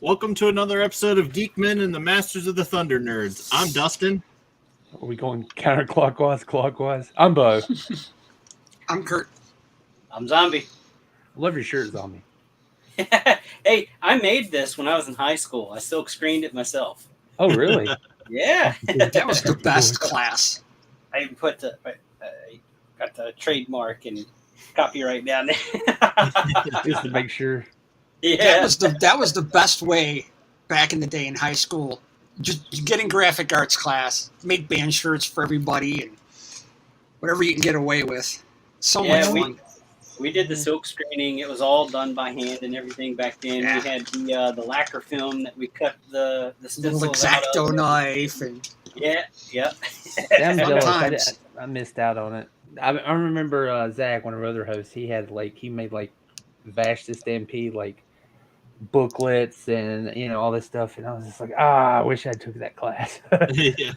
Welcome to another episode of Geek-men and the Masters of the Thunder Nerds. I'm Dustin. Are we going counterclockwise, clockwise? I'm Bo. I'm Kurt. I'm Zombie. Love your shirt, Zombie. Hey, I made this when I was in high school. I silk screened it myself. Oh, really? Yeah. That was the best class. I even put got the trademark and copyright down there. Just to make sure. Yeah. That was the best way back in the day in high school. Just getting graphic arts class, make band shirts for everybody, and whatever you can get away with. So much fun. We did the silk screening. It was all done by hand and everything back then. Yeah. We had the lacquer film that we cut the Little stencils out X-Acto of. knife and Yeah. I'm jealous. Sometimes. I missed out on it. I remember Zach, one of our other hosts. He made Vash the Stampede booklets and all this stuff, and I was just like, I wish I took that class. Yeah.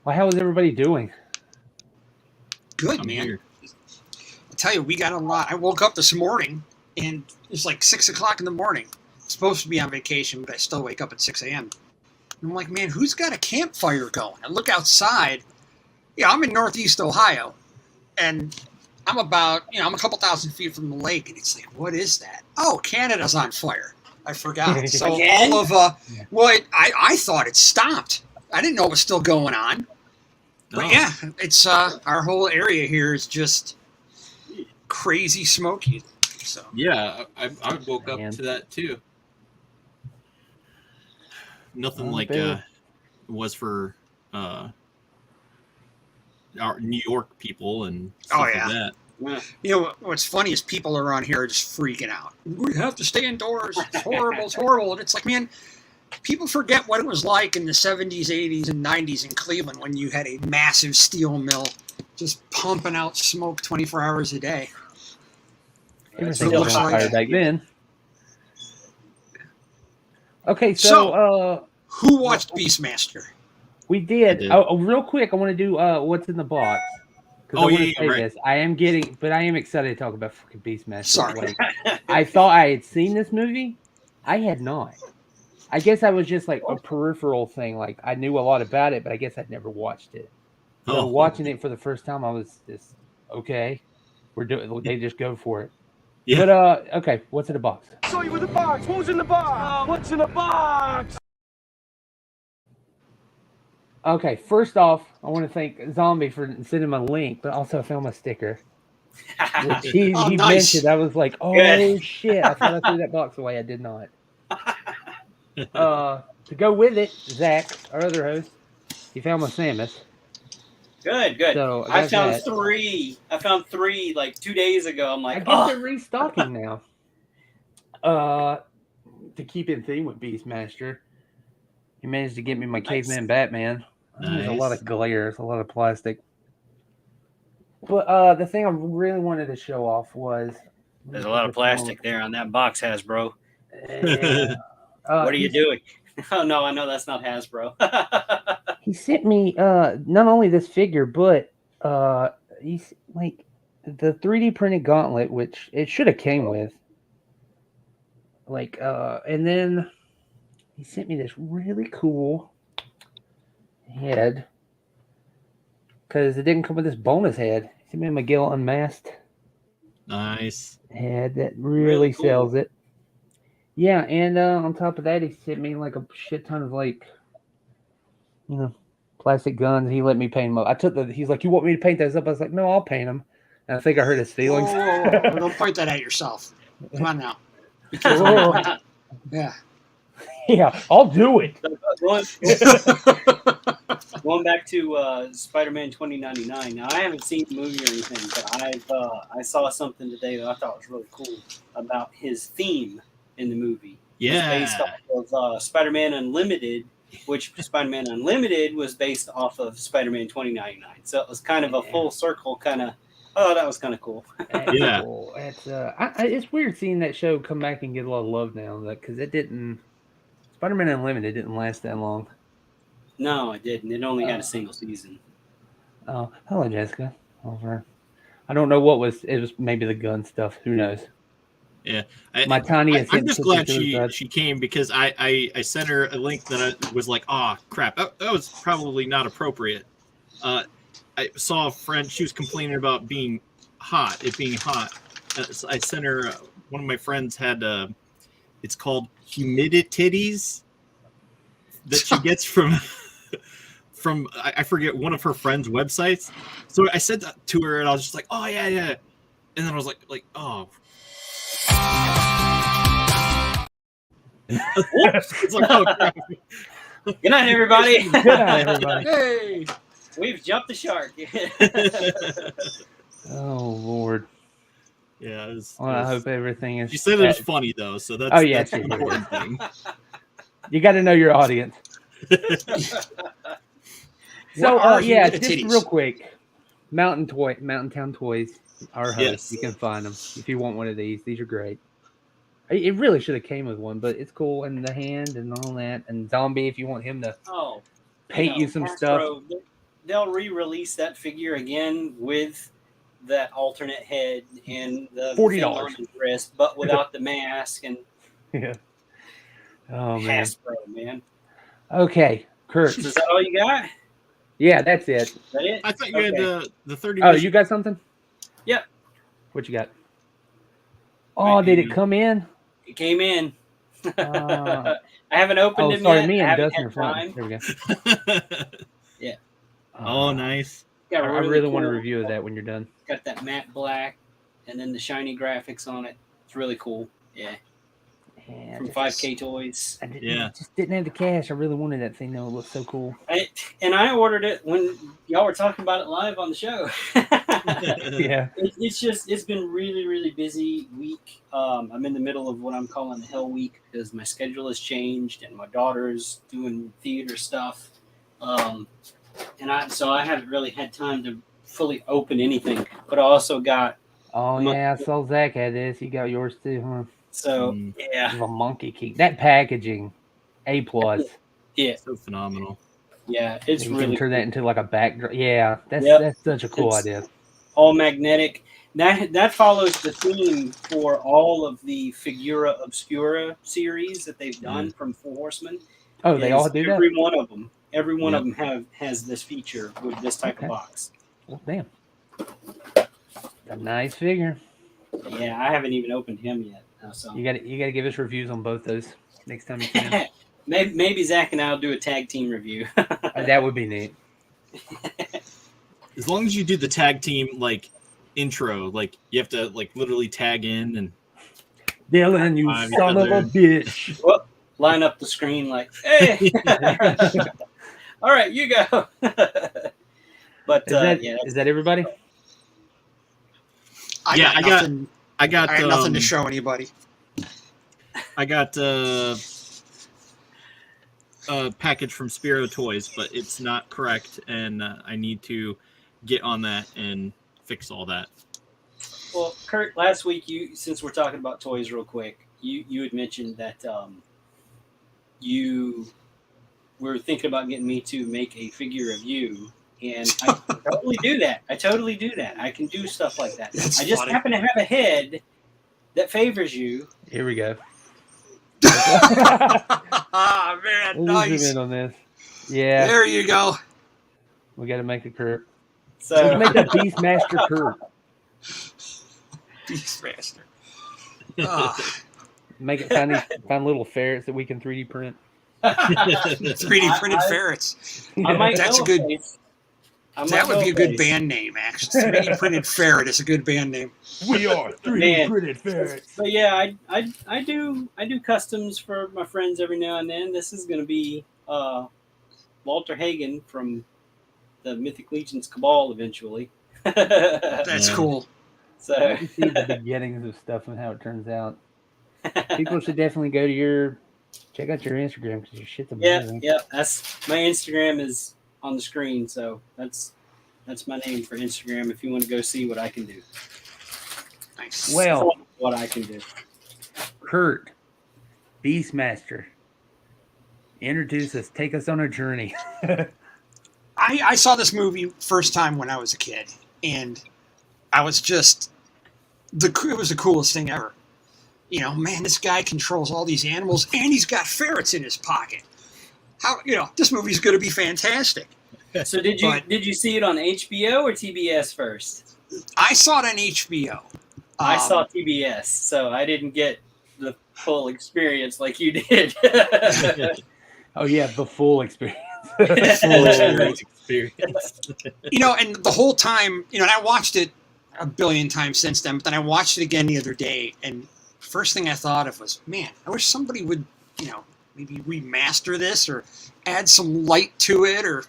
Well, how was everybody doing? good, I'm man. here. I tell you, we got a lot. I woke up this morning, and it's like 6 o'clock in the morning. I'm supposed to be on vacation, but I still wake up at 6 a.m. And I'm like, man, who's got a campfire going? I look outside. Yeah, I'm in Northeast Ohio, and I'm about, I'm a couple thousand feet from the lake, and it's like, what is that? Oh, Canada's on fire. I forgot. So Again? all of, I thought it stopped. I didn't know it was still going on. But Oh. yeah, it's our whole area here is just crazy smoky. So Yeah, I woke up Man. to that too. Nothing Oh, like baby. it was for our New York people and stuff yeah. like that. what's funny is people around here are just freaking out. We have to stay indoors. It's horrible. It's horrible. And it's like, man, people forget what it was like in the 70s, 80s, and 90s in Cleveland when you had a massive steel mill just pumping out smoke 24 hours a day. Everything So was looks on like- fire back then. Okay, so Who watched Beastmaster? we did. I did. Oh, real quick, I want to do what's in the box. Oh, I yeah, want to say right. this. I am excited to talk about fucking Beastmaster. Sorry. I thought I had seen this movie. I had not. I guess I was just like a peripheral thing. Like I knew a lot about it, but I guess I'd never watched it. So Oh. watching it for the first time, I was just okay. We're doing. They just go for it. Yeah. But okay. What's in the box? Show you with the box. What's in the box? What's in the box? Okay, first off, I want to thank Zombie for sending my link, but also I found my sticker. Which he Oh, nice. mentioned. I was like, oh Good. shit! I thought I threw that box away. I did not. To go with it, Zach, our other host, he found my Samus. Good. So I got found that. three. I found three like 2 days ago. I'm I like, guess they're restocking now. To keep in theme with Beastmaster, he managed to get me my caveman Batman. There's a lot Nice. of glare, there's a lot of plastic. But the thing I really wanted to show off was There's a lot of plastic there on that box, Hasbro. Yeah. What are you doing? Oh no, I know that's not Hasbro. He sent me not only this figure, but he's like the 3D printed gauntlet, which it should have came with. And then he sent me this really cool head because it didn't come with this bonus head. He sent me a McGill unmasked Nice. head that Really really cool. sells it. Yeah, and on top of that, he sent me like a shit ton of plastic guns. He let me paint them up. He's like, you want me to paint those up? I was like, no, I'll paint them. And I think I hurt his feelings. Whoa. Don't point that at yourself. Come on now. Be careful. Whoa. Yeah. Yeah, I'll do it. Going back to Spider-Man 2099. Now I haven't seen the movie or anything, but I saw something today that I thought was really cool about his theme in the movie. Yeah. It's based off of Spider-Man Unlimited, which Spider-Man Unlimited was based off of Spider-Man 2099. So it was kind of a full circle kind of. Oh, that was kind of cool. Yeah. Cool. It's weird seeing that show come back and get a lot of love now, because it didn't. Spider-Man Unlimited didn't last that long. No, it didn't. It only had a single season. Oh, hello, Jessica. Over. I don't know what was. It was maybe the gun stuff. Who knows? Yeah, My tiniest. I'm just glad suicide. she came because I sent her a link that I was like, oh crap, that was probably not appropriate. I saw a friend; she was complaining about being hot. It being hot. So I sent her. One of my friends had. It's called humidititties that she gets from I forget one of her friends' websites. So I said that to her, and I was just like, oh yeah, and then I was like oh. It's like, oh crap. Good night, everybody. Good night, everybody. Hey. We've jumped the shark. Oh Lord. Yeah, Well, I hope everything is. She said it was funny though, so that's Oh, yeah, that's she the did. important thing. You got to know your audience. So, What are yeah, the just titties? real quick, Mountain Town Toys, our host. Yes. You can find them if you want one of these. These are great. It really should have came with one, but it's cool, and the hand and all that, and Zombie if you want him to Oh, paint you some stuff. Hasbro, they'll re-release that figure again with that alternate head and the $40. thing on his wrist, but without the mask and Yeah. Oh man. Hasbro, man. Okay, Kurt. So is that all you got? Is Yeah, that's it. that it? I thought you had the 30. Oh, you got something? Yep. What you got? Oh, did it come in? It came in. Uh, I haven't opened Oh, it sorry, yet. me I and haven't Dustin had are front. time. There we go. Yeah. Oh, nice. Got I a really want a cool- review of that when you're done. Got that matte black and then the shiny graphics on it. It's really cool. Yeah. Yeah, From just- 5K Toys. I didn't, Yeah. just didn't have the cash. I really wanted that thing though. It looked so cool. And I ordered it when y'all were talking about it live on the show. Yeah. It's been really, really busy week. I'm in the middle of what I'm calling the hell week because my schedule has changed and my daughter's doing theater stuff. So I haven't really had time to fully open anything, but I also got, Oh yeah, I saw Zach had this. You got yours too, huh? so Mm. yeah, The monkey key. That packaging, A plus. yeah, So phenomenal. yeah, it's You really can turn cool. that into like a backdrop. Yeah, that's Yep. that's such a cool It's- idea. All magnetic. That follows the theme for all of the Figura Obscura series that they've done from Four Horsemen. Oh, they all do that. Every one of them. Every one Yep. of them has this feature with this type Okay. of box. Well, damn. A nice figure. Yeah, I haven't even opened him yet. So You got to give us reviews on both those next time you can. maybe Zach and I'll do a tag team review. That would be neat. As long as you do the tag team like intro, like you have to like literally tag in and Dylan, you I'm son of a other- bitch. Line up the screen like, hey, all right, you go. But Is that everybody? I Yeah, got I got- nothing. I got I had nothing to um, show anybody. I got a package from Spiro Toys, but it's not correct, and I need to get on that and fix all that. Well, Kurt, last week since we're talking about toys real quick, you had mentioned that you were thinking about getting me to make a figure of you, and I totally do that. I can do stuff like that. That's I just funny. happen to have a head that favors you. Here we go. Ah, man, We'll zoom nice. in on this. Yeah, There you go. we got to make a Kurt. So Let's make a Beastmaster Kurt. Beastmaster. Ah, Make it find little ferrets that we can 3D print. 3D printed I- ferrets. I might That's know a good- place. I might That would know be a good place. band name, actually. 3D printed ferret is a good band name. We are 3D Man. printed ferrets. But yeah, I do customs for my friends every now and then. This is going to be Walter Hagen from the Mythic Legion's Cabal eventually. That's Yeah. cool. So You see the beginnings of stuff and how it turns out. People should definitely go to check out your Instagram because your shit's amazing. yeah, that's my Instagram is on the screen, so that's my name for Instagram. If you want to go see what I can do, Nice. Well, what I can do. Kurt, Beastmaster, introduce us, take us on a journey. I saw this movie first time when I was a kid, and I was just it was the coolest thing ever. man, this guy controls all these animals, and he's got ferrets in his pocket. How this movie's going to be fantastic. So did you see it on HBO or TBS first? I saw it on HBO. I saw TBS, so I didn't get the full experience like you did. Oh yeah, the full experience. Experience. And the whole time, and I watched it a billion times since then, but then I watched it again the other day, and first thing I thought of was, man, I wish somebody would, maybe remaster this or add some light to it or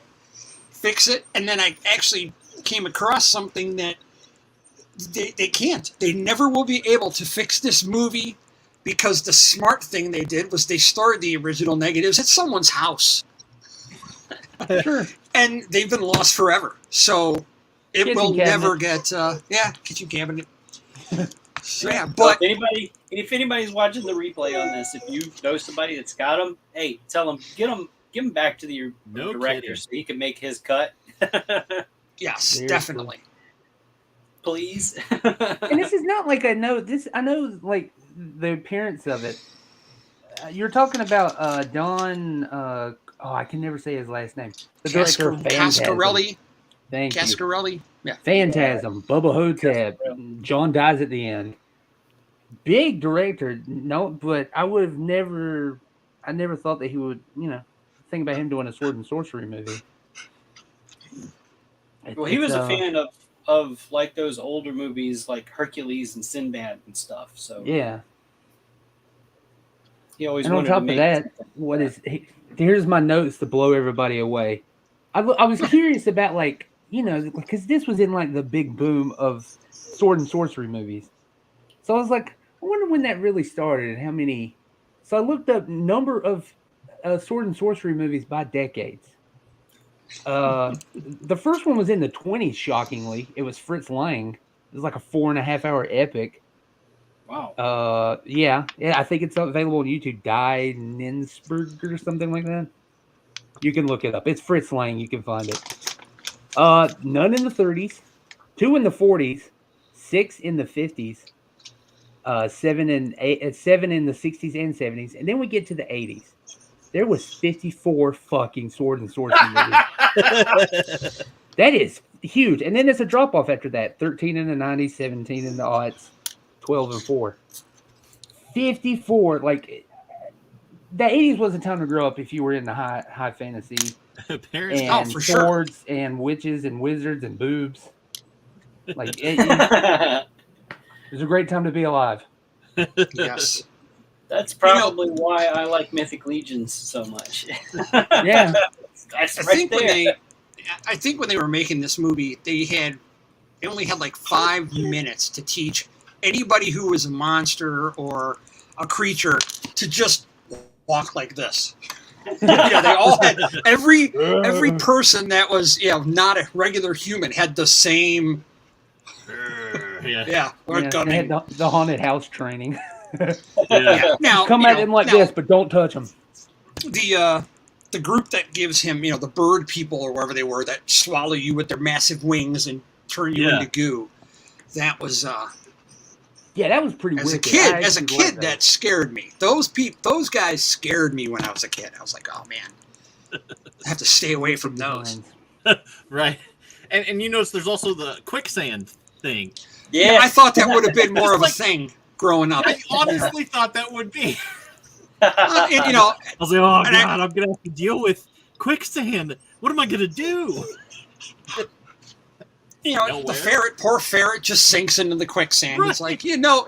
fix it. And then I actually came across something that they can't. They never will be able to fix this movie because the smart thing they did was they stored the original negatives at someone's house. Sure. And they've been lost forever. So it Kitchen will cabinet. never get, kitchen cabinet. So, yeah, but if anybody's watching the replay on this, if you know somebody that's got them, hey, tell them, give them back to the director kidding. so he can make his cut. yes, Seriously. definitely. Please. And this is not like I know like the appearance of it. You're talking about Don. I can never say his last name. The director of Phantasm. Cascarelli. Thank you. Cascarelli. Yeah. Phantasm, Bubba Hotep, John dies at the end. Big director, no, but I never thought that he would, think about him doing a sword and sorcery movie. Well, he was a fan of like those older movies like Hercules and Sinbad and stuff. So yeah. he always And on wanted top to of make that, here's my notes to blow everybody away. I was curious about because this was in like the big boom of sword and sorcery movies. So I was like, I wonder when that really started and how many. So I looked up number of sword and sorcery movies by decades. The first one was in the 20s, shockingly. It was Fritz Lang. It was like a 4.5-hour epic. wow. Yeah, I think it's available on YouTube. Die Ninsberg or something like that. You can look it up. It's Fritz Lang. You can find it. None in the 30s, 2 in the 40s, 6 in the 50s, 7 in the 60s and 70s, and then we get to the 80s. There was 54 fucking sword and sorcery movies. That is huge. And then there's a drop off after that. 13 in the 90s, 17 in the aughts, 12 and 4. 54. Like, the 80s was a time to grow up if you were into high fantasy. Apparently. And for swords and witches and wizards and boobs. Like, it was a great time to be alive. Yes. That's probably why I like Mythic Legions so much. Yeah. That's I right think there. when they were making this movie, they only had like 5 minutes to teach anybody who was a monster or a creature to just walk like this. They all had every person that was not a regular human had the same. Yeah. We're They coming. had the haunted house training. Yeah. Now Come at him like this, but don't touch him. The group that gives him, the bird people or wherever they were that swallow you with their massive wings and turn you into goo. That was Yeah, that was pretty as wicked. a kid that scared me. Those guys scared me when I was a kid. I was like, oh man, I have to stay away from those. Right. And you notice there's also the quicksand thing. Yeah, I thought that would have been more of a Like- thing growing up. I honestly thought that would be. And, I was like, oh And god, I'm gonna have to deal with quicksand. What am I gonna do? Nowhere. the poor ferret just sinks into the quicksand. It's like,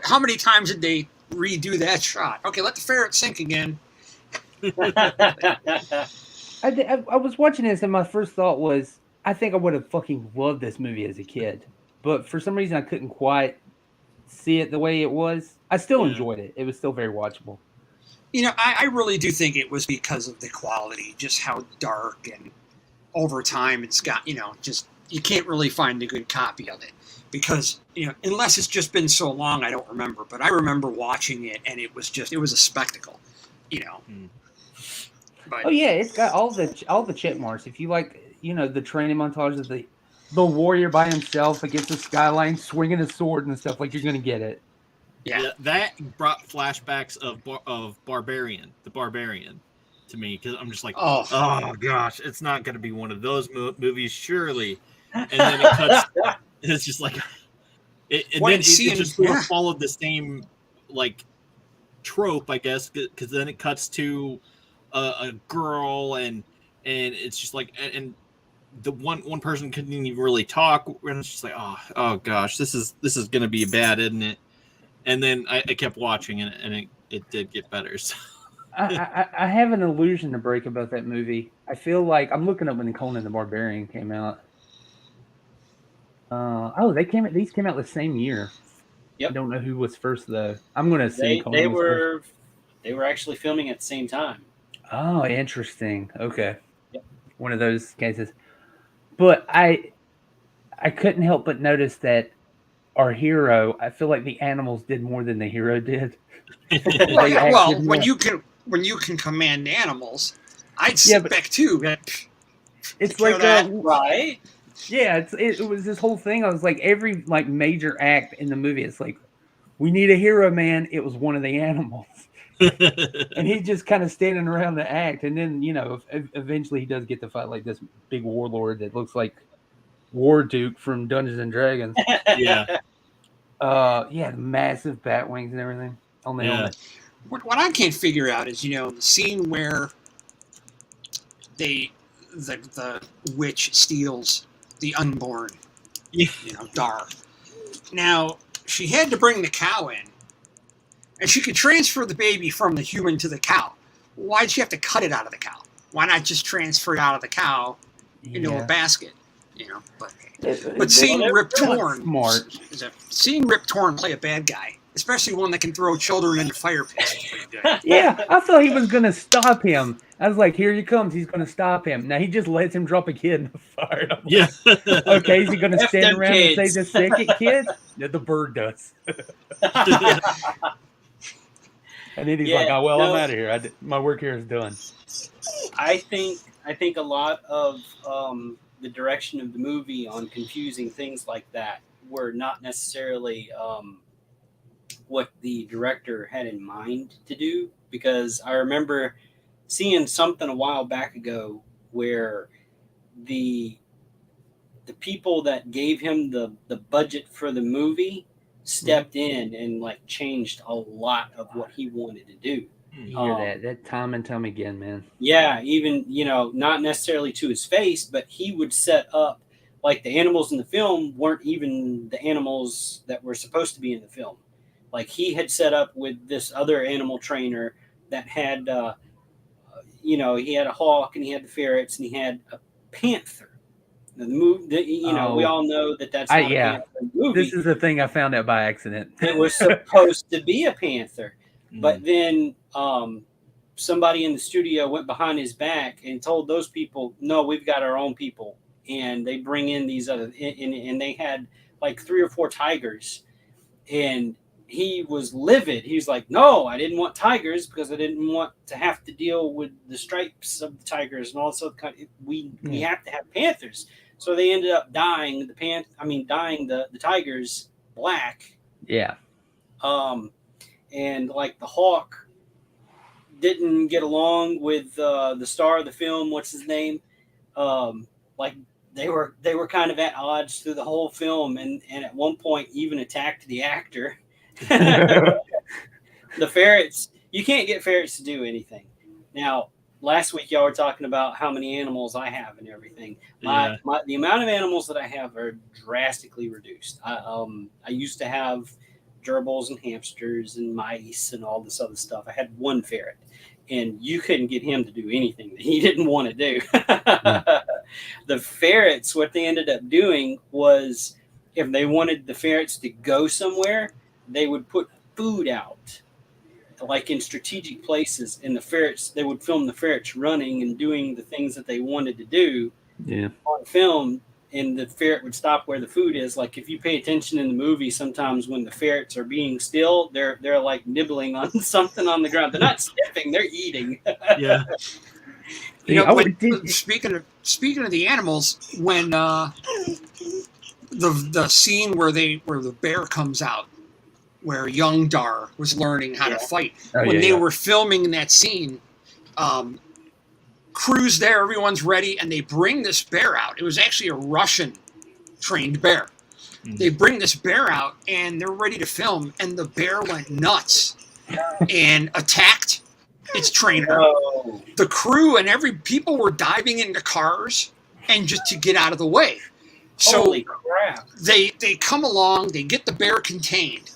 how many times did they redo that shot? Okay, let the ferret sink again. I was watching this, and my first thought was, I think I would have fucking loved this movie as a kid. But for some reason, I couldn't quite see it the way it was. I still enjoyed it. It was still very watchable. I really do think it was because of the quality, just how dark, and over time it's got, just you can't really find a good copy of it because, unless it's just been so long, I don't remember. But I remember watching it, and it was a spectacle, But, Oh yeah, it's got all the check marks. If you like, the training montage of the warrior by himself against the skyline, swinging a sword and stuff, like you're gonna get it. Yeah. That brought flashbacks of Barbarian, the Barbarian, to me, because I'm just like, Oh, oh gosh, it's not going to be one of those movies, surely. And then it cuts. It's just like, and Well, then and it just sort yeah. of followed the same like trope, I guess, because then it cuts to a girl, and it's just like, and the one person couldn't even really talk, and it's just like, oh gosh, this is going to be bad, isn't it? And then I kept watching, and it did get better. So. I have an illusion to break about that movie. I feel like I'm looking up when Conan the Barbarian came out. These came out the same year. Yep. I don't know who was first though. I'm going to assume They Conan was first. they were actually filming at the same time. Oh, interesting. Okay. Yep. One of those cases. But I couldn't help but notice that our hero, I feel like the animals did more than the hero did. Well, They yeah, acted well, more. when you can command animals, I'd Yeah, sit but back too. it's Take care like of that. Right? yeah, it was this whole thing. I was like, every like major act in the movie, it's like, we need a hero, man. It was one of the animals. And he's just kind of standing around the act. And then, eventually he does get to fight like this big warlord that looks like War Duke from Dungeons and Dragons. Yeah. Yeah, the massive bat wings and everything on the helmet. What I can't figure out is, the scene where the witch steals the unborn, Yeah. Dar. Now, she had to bring the cow in, and she could transfer the baby from the human to the cow. Why'd she have to cut it out of the cow? Why not just transfer it out of the cow into a basket? But seeing Rip Torn, seeing Rip Torn play a bad guy, especially one that can throw children into fire pits, is pretty good. Yeah, I thought he was going to stop him. I was like, here he comes. He's going to stop him. Now he just lets him drop a kid in the fire. I'm like, Yeah. okay, is he going to F stand them around and say kids. the second kid? Yeah, the bird does. And then he's Yeah, like, oh, well, no. I'm out of here. My work here is done. I think a lot of the direction of the movie on confusing things like that were not necessarily what the director had in mind to do, because I remember seeing something a while back ago where the people that gave him the budget for the movie stepped in and like changed a lot of what he wanted to do. You hear that time and time again, man. Yeah, even, not necessarily to his face, but he would set up, like, the animals in the film weren't even the animals that were supposed to be in the film. Like, he had set up with this other animal trainer that had, he had a hawk, and he had the ferrets, and he had a panther. Now, we all know that that's not a panther movie. This is the thing I found out by accident. It was supposed to be a panther. But then somebody in the studio went behind his back and told those people, no, we've got our own people. And they bring in these other, and they had like 3 or 4 tigers. And he was livid. He was like, no, I didn't want tigers because I didn't want to have to deal with the stripes of the tigers and all this other kind of, we have to have panthers. So they ended up dyeing the tigers black. Yeah. And like the hawk didn't get along with the star of the film. What's his name? Like they were kind of at odds through the whole film, and at one point even attacked the actor. The ferrets, you can't get ferrets to do anything. Now, last week y'all were talking about how many animals I have and everything. The amount of animals that I have are drastically reduced. I used to have gerbils and hamsters and mice and all this other stuff. I had 1 ferret, and you couldn't get him to do anything that he didn't want to do. The ferrets, what they ended up doing was, if they wanted the ferrets to go somewhere, they would put food out, like in strategic places, and they would film the ferrets running and doing the things that they wanted to do on film. And the ferret would stop where the food is. Like, if you pay attention in the movie, sometimes when the ferrets are being still, they're like nibbling on something on the ground. They're not sniffing; they're eating. Yeah. Speaking of the animals, when the scene where the bear comes out where young Dar was learning how to fight. Oh, When yeah, they yeah. were filming that scene, crew's there, everyone's ready, and they bring this bear out. It was actually a Russian trained bear. They bring this bear out, and they're ready to film, and the bear went nuts and attacked its trainer. Oh, The crew and people were diving into cars and just to get out of the way. So holy crap! they come along, they get the bear contained.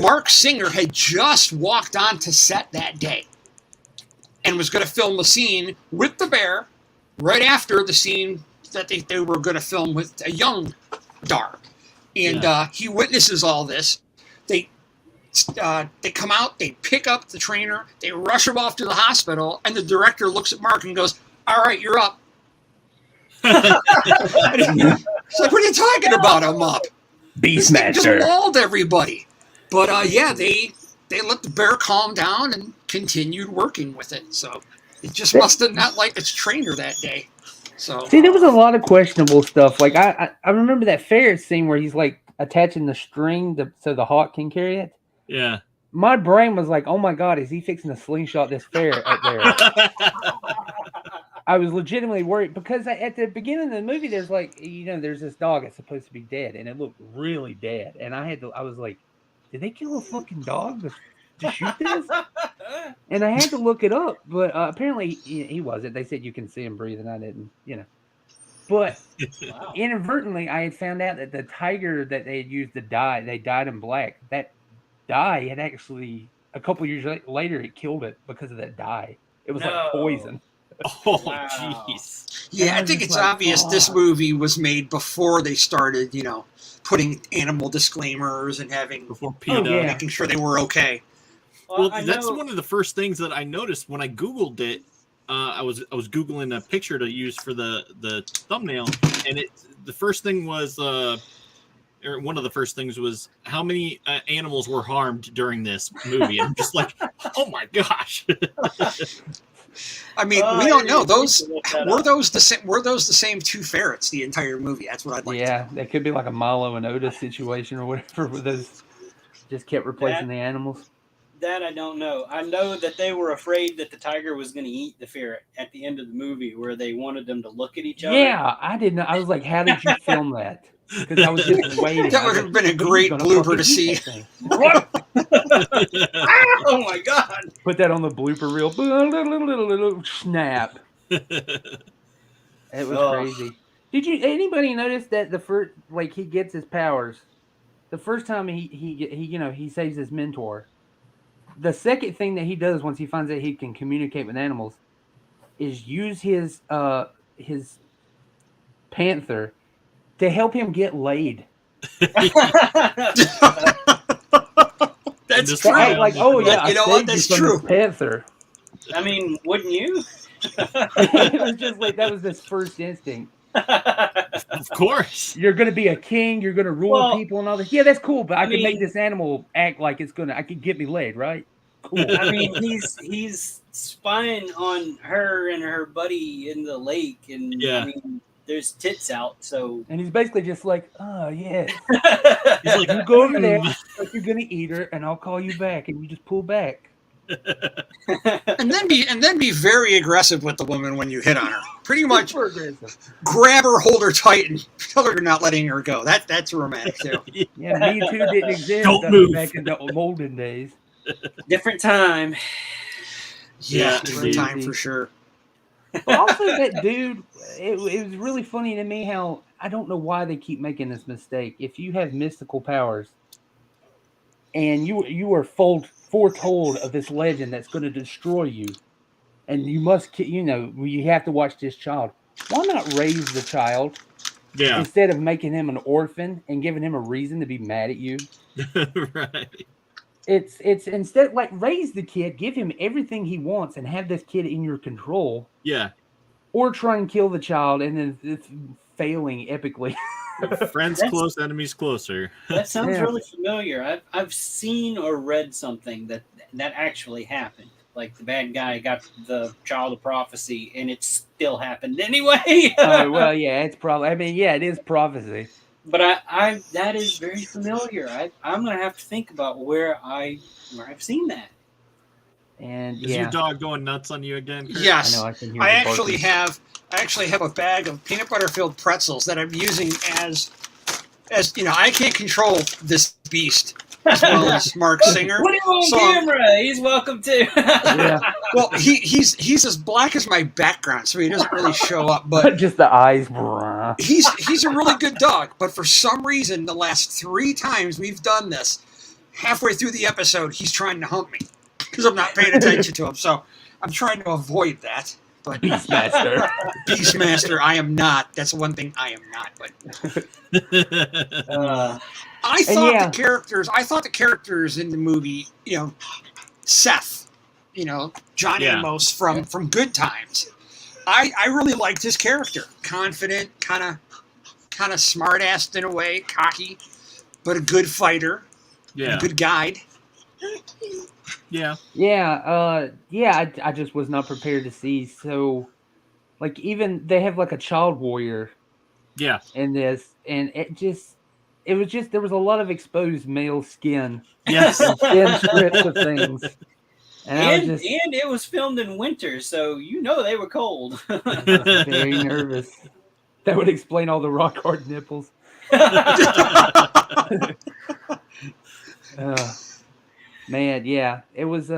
Mark Singer had just walked onto set that day and was going to film a scene with the bear right after the scene that they were going to film with a young Dar. And he witnesses all this. They come out, they pick up the trainer, they rush him off to the hospital, and the director looks at Mark and goes, "All right, you're up." It's like, what are you talking about? I'm up. Beastmaster. Just walled everybody. But they let the bear calm down and continued working with it. So it just must have not liked its trainer that day. So See, there was a lot of questionable stuff. Like I remember that ferret scene where he's like attaching the string so the hawk can carry it. Yeah. My brain was like, "Oh my god, is he fixing to slingshot this ferret up there?" I was legitimately worried because at the beginning of the movie, there's like, there's this dog that's supposed to be dead, and it looked really dead. And I was like, did they kill a fucking dog to shoot this? And I had to look it up, but apparently he wasn't. They said you can see him breathe, and I didn't, But Wow. inadvertently, I had found out that the tiger that they had used to dye, they dyed him black. That dye had actually, a couple years later, it killed it because of that dye. It was like poison. Oh, Wow. jeez. yeah, I was think just it's like, obvious this fuck. movie was made before they started, putting animal disclaimers and Before PETA. yeah. making sure they were okay. Well, I that's know- one of the first things that I noticed when I Googled it. I was Googling a picture to use for the thumbnail, and the first thing was, or one of the first things was how many animals were harmed during this movie. I'm just like, oh my gosh. I mean, Oh, we don't I know. need Those to look that were up. those the same. Were those the same two ferrets the entire movie? That's what I'd like. Yeah, that could be like a Milo and Otis situation or whatever, where those just kept replacing the animals. That I don't know. I know that they were afraid that the tiger was going to eat the ferret at the end of the movie, where they wanted them to look at each other. Yeah, I didn't know. I was like, how did you film that? Because I was just waiting. That I was would have like, been a "He's great gonna blooper fucking to eat see. that thing." Oh my god! Put that on the blooper reel. Snap. It was Oh. crazy. Did anybody notice that the first, like, he gets his powers, the first time he saves his mentor, the second thing that he does once he finds out he can communicate with animals is use his panther to help him get laid. That's Just true. Act like, oh yeah, You know I what? saved That's you from true. this panther. I mean, wouldn't you? It was just like that was his first instinct. Of course. You're gonna be a king. You're gonna rule Well, people and all this. Yeah, that's cool. But I can make mean- this animal act like I can get me laid, right? Cool. I mean, he's spying on her and her buddy in the lake, and Yeah. I mean, there's tits out, so And he's basically just like, oh yeah, He's like, you go over there, "Mm." like you're gonna eat her, and I'll call you back, and you just pull back. And then be very aggressive with the woman when you hit on her. Pretty much Super aggressive. grab her, hold her tight, and tell her you're not letting her go. That's romantic too. Yeah, Me Too didn't exist Don't move. back in the olden days. different time. Yeah, Yeah, different indeed. time for sure. But also that dude, it was really funny to me how I don't know why they keep making this mistake. If you have mystical powers and you are foretold of this legend that's going to destroy you, and you must, you have to watch this child. Why not raise the child Yeah. instead of making him an orphan and giving him a reason to be mad at you? Right. It's instead, like, raise the kid, give him everything he wants, and have this kid in your control. Yeah. Or try and kill the child, and then it's failing epically. Friends That's- close, enemies closer. That sounds Yeah. really familiar. I've seen or read something that actually happened. Like the bad guy got the child of prophecy, and it still happened anyway. Oh well, yeah, it's probably. I mean, yeah, it is prophecy. but I that is very familiar. I'm gonna have to think about where I've seen that. And Is your yeah, dog going nuts on you again, Kurt? I Yes, know I can hear I the actually barking. have a bag of peanut butter filled pretzels that I'm using as you know. I can't control this beast as well as Mark Singer. Put him on So, camera. He's welcome too. Yeah, well, he's as black as my background, so he doesn't really show up. But just the eyes. Bruh. he's a really good dog. But for some reason, the last 3 times we've done this, halfway through the episode, he's trying to hump me because I'm not paying attention to him. So I'm trying to avoid that. But Beastmaster. Beastmaster, I am not. That's one thing I am not. But I thought yeah. the characters in the movie, you know, Seth, you know, John Yeah. Amos from Good Times. I really liked his character. Confident, kind of smart-assed in a way, cocky, but a good fighter, and Yeah. a good guide. Yeah. I just was not prepared to see. So, like, even they have like a child warrior Yeah. in this, and it was just there was a lot of exposed male skin Yes. and thin strips of things, and I was just and it was filmed in winter, so you know they were cold. very nervous. That would explain all the rock hard nipples. Man, yeah, it was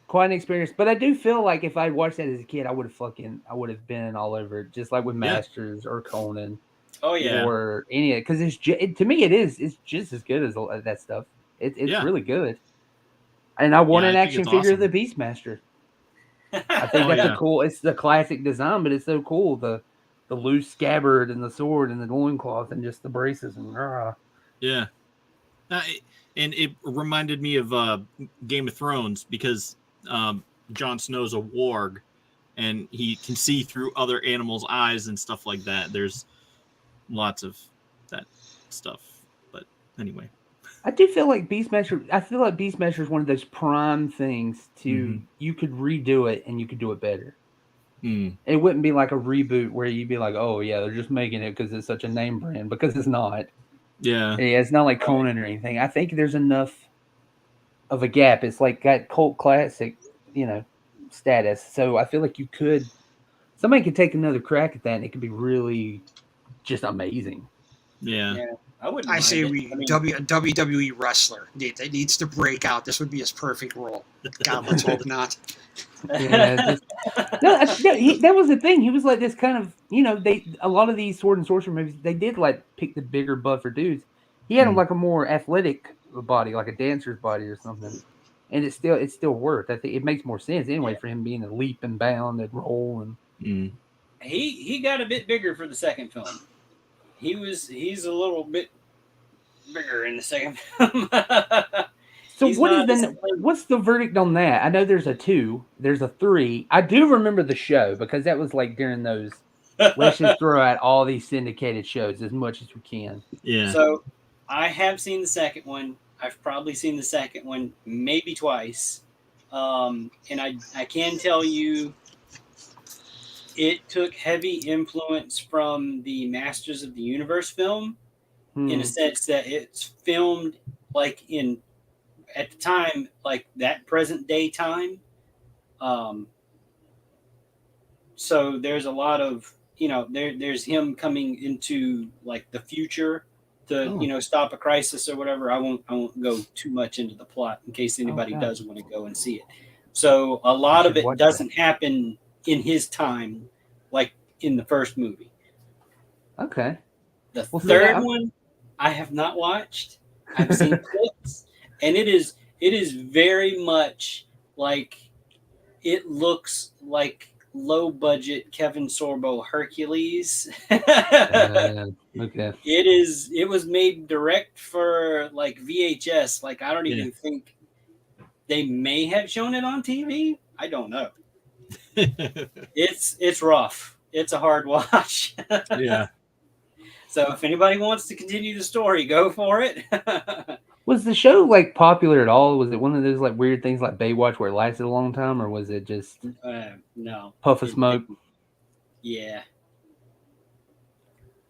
quite an experience. But I do feel like if I watched that as a kid, I would have been all over it, just like with Yeah. Masters or Conan Oh yeah. or any of it, because to me it's just as good as that stuff. It's Yeah. really good. And I want Yeah, an I think action it's figure awesome. of the Beastmaster. I think Oh, that's yeah. a cool. It's the classic design, but it's so cool. The loose scabbard and the sword and the loincloth and just the braces and Yeah. And it reminded me of Game of Thrones because Jon Snow's a warg and he can see through other animals' eyes and stuff like that. There's lots of that stuff. But anyway. I do feel like Beastmaster. I feel like Beastmaster is one of those prime things to you could redo it and you could do it better. Mm. It wouldn't be like a reboot where you'd be like, oh yeah, they're just making it because it's such a name brand, because it's not. Yeah. Yeah, it's not like Conan or anything. I think there's enough of a gap. It's like got cult classic, status. So I feel like somebody could take another crack at that and it could be really just amazing. Yeah. Yeah. I wouldn't. I mind say it. we I mean, WWE wrestler that needs to break out. This would be his perfect role. God, let's hope not. Yeah, that was the thing. He was like this kind of, a lot of these sword and sorcerer movies, they did like pick the bigger, buffer dudes. He had like a more athletic body, like a dancer's body or something, and it still worked. I think it makes more sense anyway for him being a leap and bound and roll and. he got a bit bigger for the second film. He's a little bit bigger in the second film. So He's what's the verdict on that? I know there's a 2, there's a 3. I do remember the show because that was like during those. Let's just throw out all these syndicated shows as much as we can. Yeah. So I have seen the second one. I've probably seen the second one maybe twice. And I can tell you it took heavy influence from the Masters of the Universe film in a sense that it's filmed like at the time, like that present day time. So there's a lot of, there's him coming into like the future to, stop a crisis or whatever. I won't go too much into the plot in case anybody does want to go and see it. So a lot of it doesn't happen in his time, like in the first movie. Okay. The third one I have not watched. I've seen clips, and it is very much like it looks like low budget Kevin Sorbo Hercules. Okay. It was made direct for like VHS. Like I don't even think they may have shown it on TV. I don't know. It's rough. It's a hard watch. Yeah. So if anybody wants to continue the story, go for it. Was the show like popular at all? Was it one of those like weird things like Baywatch where it lasted a long time, or was it just No puff of smoke? Yeah.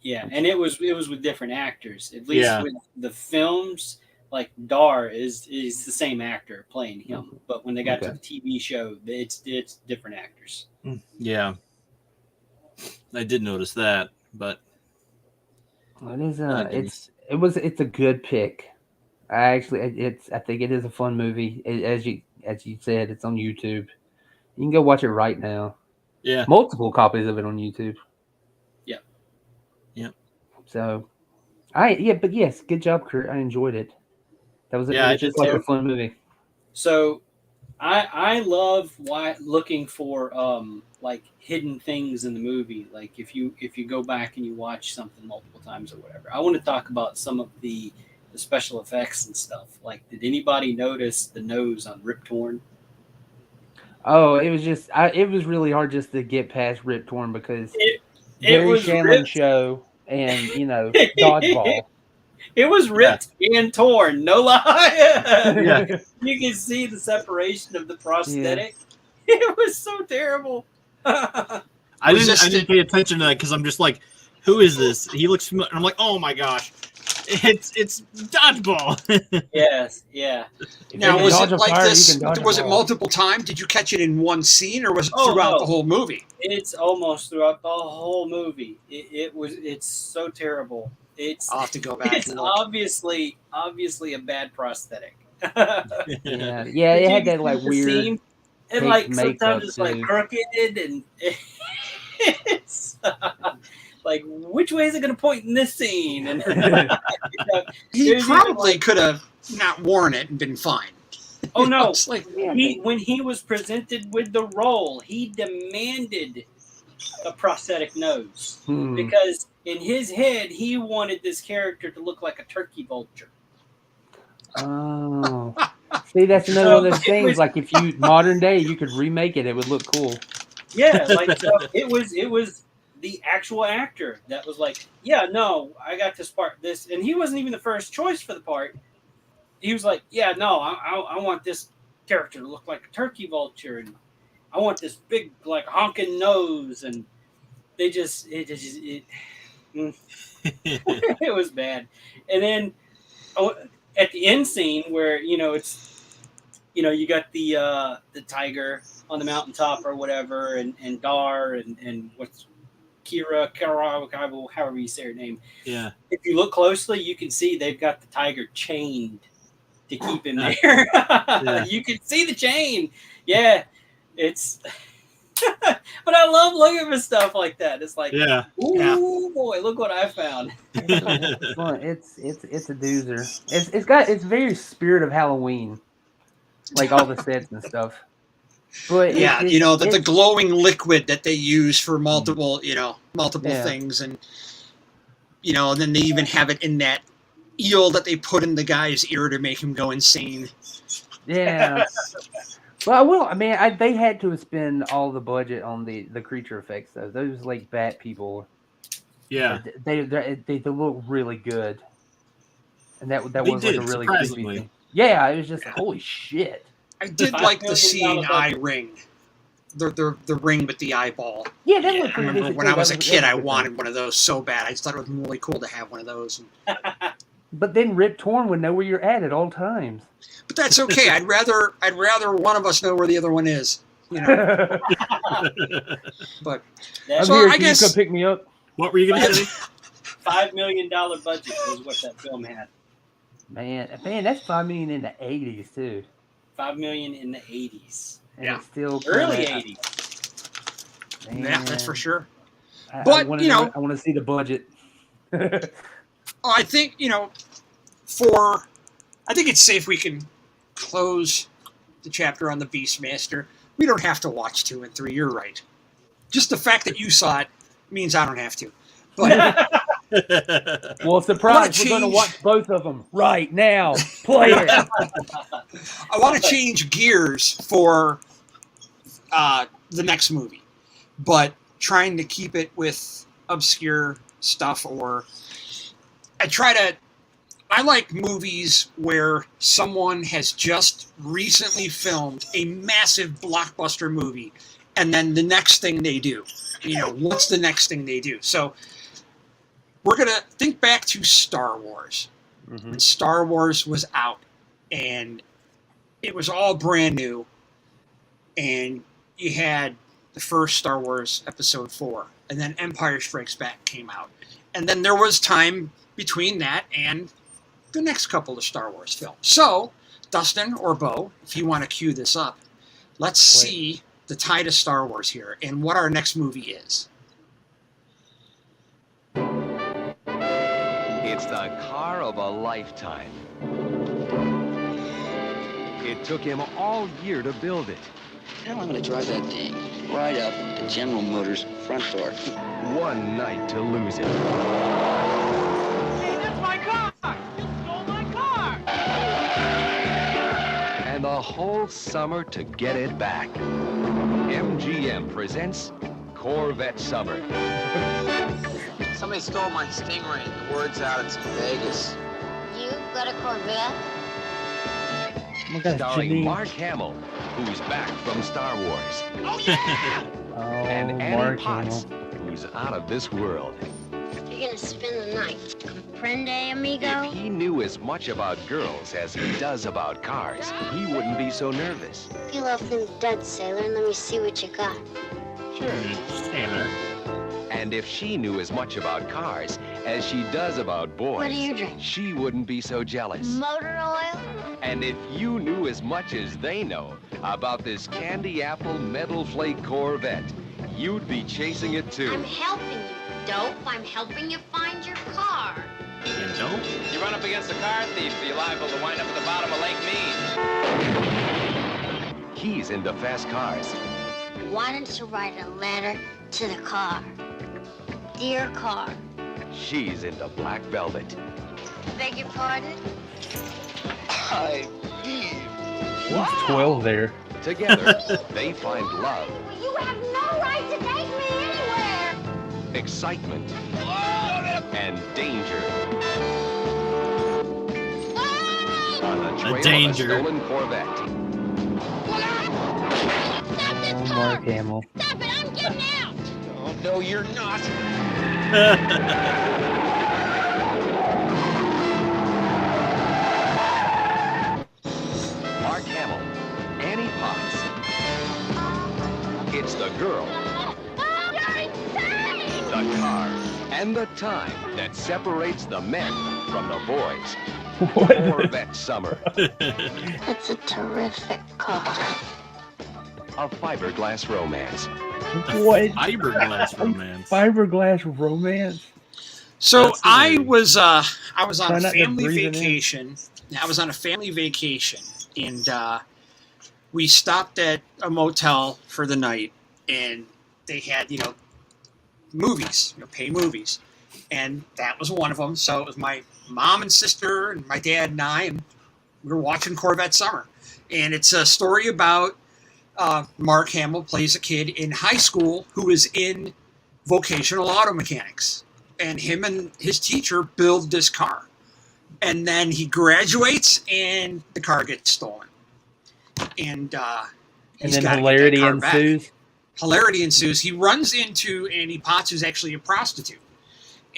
Yeah, and it was with different actors. At least Yeah. with the films, like Dar is the same actor playing him, but when they got to Okay. the TV show, it's different actors. Yeah. I did notice that, but It is I didn't. it's a good pick. I think it is a fun movie. As you said, it's on YouTube. You can go watch it right now. Yeah. Multiple copies of it on YouTube. Yeah. Yeah. So, but yes, good job, Kurt. I enjoyed it. That was Yeah, it I was did just like too. a fun movie. So, I love looking for like hidden things in the movie. Like if you go back and you watch something multiple times or whatever. I want to talk about some of the special effects and stuff. Like, did anybody notice the nose on Rip Torn? Oh, it was just it was really hard just to get past Rip Torn because It Gary was Shandling ripped. show and dodgeball. It was ripped and torn, no lie. Yeah. You can see the separation of the prosthetic. It was so terrible. I didn't pay attention to that because I'm just like, who is this? He looks familiar. I'm like, oh my gosh, it's dodgeball. Yes, yeah. Now, you was dodge it a like fire, you this? can dodge a Was it ball. multiple times? Did you catch it in one scene, or was it Oh, throughout no. the whole movie? It's almost throughout the whole movie. It's so terrible. I'll have to go back It's and look. obviously a bad prosthetic. Yeah, it had that like The weird. seam, and fake like makeup, sometimes it's like too. crooked and it's like, which way is it going to point in this scene? And He there's even, probably like- could have not worn it and been fine. oh no, It's like, when he was presented with the role, he demanded a prosthetic nose because in his head he wanted this character to look like a turkey vulture. Oh, see, that's another one of those It things. was- Like if you modern day, you could remake it; it would look cool. Yeah, like so it was the actual actor that was like, yeah, no, I got this part, and he wasn't even the first choice for the part. He was like, yeah, no, I want this character to look like a turkey vulture, and I want this big like honking nose, and it it was bad. And then at the end scene where it's you got the tiger on the mountaintop or whatever, and Dar and what's Kira, however you say her name. Yeah. If you look closely, you can see they've got the tiger chained to keep him there. Yeah. You can see the chain. Yeah, it's. But I love looking for stuff like that. It's like, Yeah. ooh boy, look what I found. It's fun. It's a doozer. It's very spirit of Halloween, like all the sets and stuff. But yeah, the glowing liquid that they use for multiple Yeah. things, and and then they even have it in that eel that they put in the guy's ear to make him go insane. Yeah. Well, they had to spend all the budget on the creature effects though. Those like bat people, Yeah. they look really good, and that They was did, like a really surprisingly. creepy thing. Yeah, it was just holy shit. I did $5 like the million scene budget. eye ring, the ring with the eyeball. Yeah, that I looked pretty remember decent when too. I was That a kid, I good wanted thing. one of those so bad. I just thought it was really cool to have one of those. But then Rip Torn would know where you're at all times. But that's okay. I'd rather one of us know where the other one is. I'm But That So here. I Can guess- you come pick me up? What were you gonna say? $5 million budget is what that film had. Man, that's $5 million in the '80s too. $5 million in the 80s, And Yeah. it's still early kinda- 80s. Man, that's for sure. I But, wanna you know- know- I want to see the budget. I think I think it's safe we can close the chapter on the Beastmaster. We don't have to watch 2 and 3. You're right. Just the fact that you saw it means I don't have to. But Well, surprise! We're going to change- watch both of them right now. Play it. I want to change gears for the next movie, but trying to keep it with obscure stuff, or I like movies where someone has just recently filmed a massive blockbuster movie, and then the next thing they do, what's the next thing they do? So we're going to think back to Star Wars. Mm-hmm. When Star Wars was out, and it was all brand new, and you had the first Star Wars Episode 4, and then Empire Strikes Back came out. And then there was time between that and the next couple of Star Wars films. So, Dustin or Bo, if you want to cue this up, let's see the tide of Star Wars here and what our next movie is. It's the car of a lifetime. It took him all year to build it. Hell, I'm gonna drive that thing right up to General Motors' front door. One night to lose it. Hey, that's my car! You stole my car! And the whole summer to get it back. MGM presents Corvette Summer. Somebody stole my Stingray and the word's out it's in Vegas. You got a Corvette? Oh my gosh, Starring Janine. Mark Hamill, who's back from Star Wars. Oh, yeah! Oh, And Annie Mark Potts, Hamill. who's out of this world. You're gonna spend the night. Comprende, amigo? If he knew as much about girls as he does about cars, he wouldn't be so nervous. Peel off them duds, sailor, and let me see what you got. Taylor. And if she knew as much about cars as she does about boys, What do you drink? she wouldn't be so jealous. Motor oil? And if you knew as much as they know about this candy apple metal flake Corvette, you'd be chasing it too. I'm helping you, dope. I'm helping you find your car. And don't. You run up against a car thief, you're liable to wind up at the bottom of Lake Mead. He's into fast cars. Why don't you write a letter to the car? Dear car. She's into black velvet. Beg your pardon? He's 12 there. Together, they find love, You have no right to take me anywhere. excitement, and danger. On the trail danger. of a stolen Corvette. Stop this Oh, car! Mark Hamill. Stop it! I'm getting out! Oh, no, you're not. Mark Hamill, Annie Potts. It's the girl, You're insane! the car, and the time that separates the men from the boys. What? Corvette Summer, That's a terrific car. a fiberglass romance. What? Fiberglass romance. Fiberglass romance? So That's the I movie. was on Try a not to family breathe it in. vacation. I was on a family vacation, and we stopped at a motel for the night, and they had movies, pay movies, and that was one of them. So it was my mom and sister and my dad and I, and we were watching Corvette Summer, and it's a story about Mark Hamill plays a kid in high school who is in vocational auto mechanics. And him and his teacher build this car. And then he graduates and the car gets stolen. And he's then gotta get hilarity that car back. ensues. Hilarity ensues. He runs into Annie Potts, who's actually a prostitute.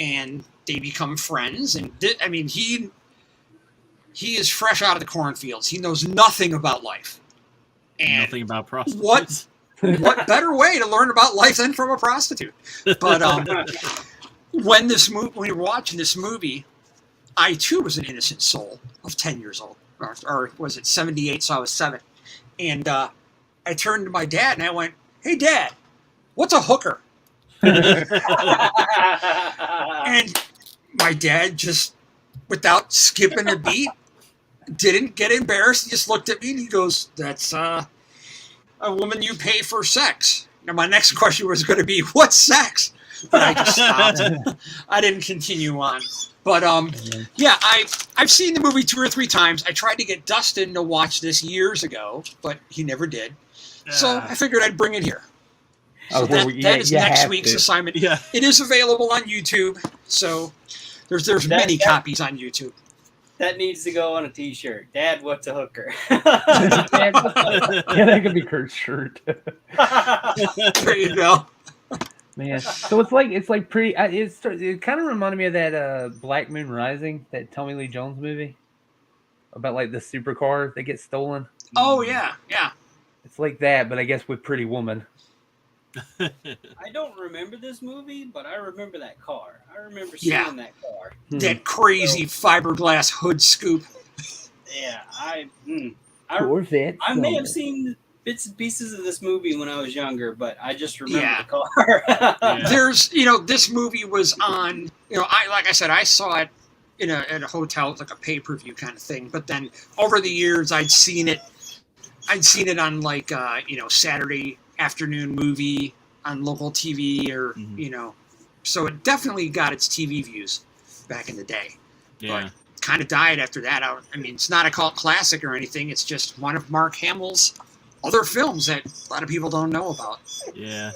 And they become friends. And he is fresh out of the cornfields. He knows nothing about life. And Nothing about prostitutes. what better way to learn about life than from a prostitute? But when we were watching this movie, I too was an innocent soul of 10 years old, or was it 78? So I was 7, and I turned to my dad and I went, "Hey, Dad, what's a hooker?" And my dad just, without skipping a beat, didn't get embarrassed. He just looked at me and he goes, "That's a woman you pay for sex." Now my next question was going to be, "What's sex?" But I just stopped. I didn't continue on. But yeah, I've seen the movie 2 or 3 times. I tried to get Dustin to watch this years ago, but he never did. So I figured I'd bring it here. So that is next week's assignment. Yeah. It is available on YouTube. So there's many copies on YouTube. That needs to go on a T-shirt. Dad, what's a hooker? Yeah, that could be Kurt's shirt. There you go. Man, so it's like pretty. It kind of reminded me of that Black Moon Rising, that Tommy Lee Jones movie about like the supercars that get stolen. Oh yeah. It's like that, but I guess with Pretty Woman. I don't remember this movie, but I remember that car. I remember Yeah. seeing that car. That crazy fiberglass hood scoop. Yeah, I Corvette. may have seen bits and pieces of this movie when I was younger, but I just remember Yeah. the car. Yeah. There's, this movie was on, like I said, I saw it at a hotel. It's like a pay-per-view kind of thing. But then over the years, I'd seen it on like, Saturday afternoon movie on local TV or, so it definitely got its TV views back in the day. Yeah. But kind of died after that. I mean, it's not a cult classic or anything. It's just one of Mark Hamill's other films that a lot of people don't know about. Yeah.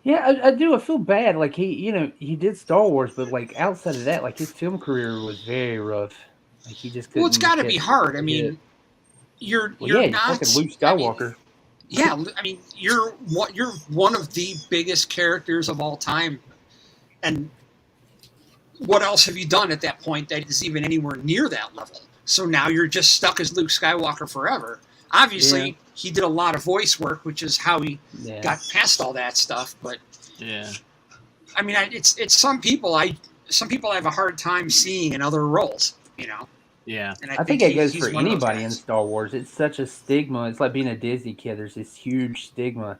Yeah, I do. I feel bad. Like he did Star Wars, but like outside of that, like his film career was very rough. Like he just couldn't. Well, it's got to be catch hard. it. I mean, you're You're not fucking Luke Skywalker. I mean, you're one of the biggest characters of all time, and what else have you done at that point that is even anywhere near that level? So now you're just stuck as Luke Skywalker forever. Obviously, he did a lot of voice work, which is how he got past all that stuff. But Yeah. I mean, it's some people have a hard time seeing in other roles. Yeah. And I think it goes he's for one of those anybody in guys. Star Wars. It's such a stigma. It's like being a Disney kid. There's this huge stigma.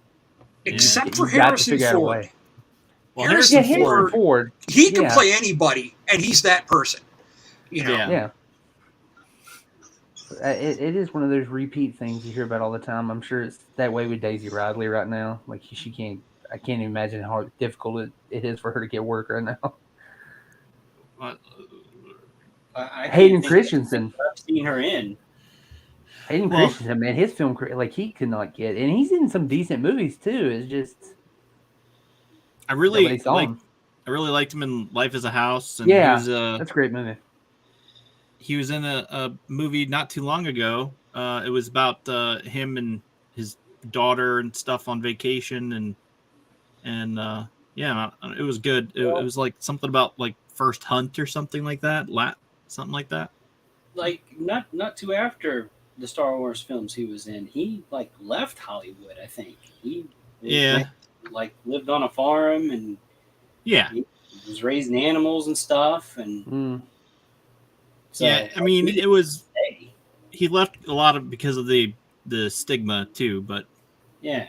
Except for You got to Harrison figure out a Ford. way. Well, Harrison Harrison Ford. He can Yeah. play anybody, and he's that person. Yeah. Yeah. It is one of those repeat things you hear about all the time. I'm sure it's that way with Daisy Ridley right now. Like she can't. I can't imagine how difficult it is for her to get work right now. I Hayden think Christensen. I've seen her in. Hayden Christensen, man, his film career, like he could not get, and he's in some decent movies too. It's just I really nobody saw him. liked him in Life is a House. And Yeah, he was, that's a great movie. he was in a movie not too long ago. It was about him and his daughter and stuff on vacation, and yeah, it was good. It was like something about like First Hunt or something like that. Something like that. Like not too after the Star Wars films he was in, he like left Hollywood. I think he lived on a farm and he was raising animals and stuff and. So, yeah, I mean, he left a lot of because of the stigma too, but yeah,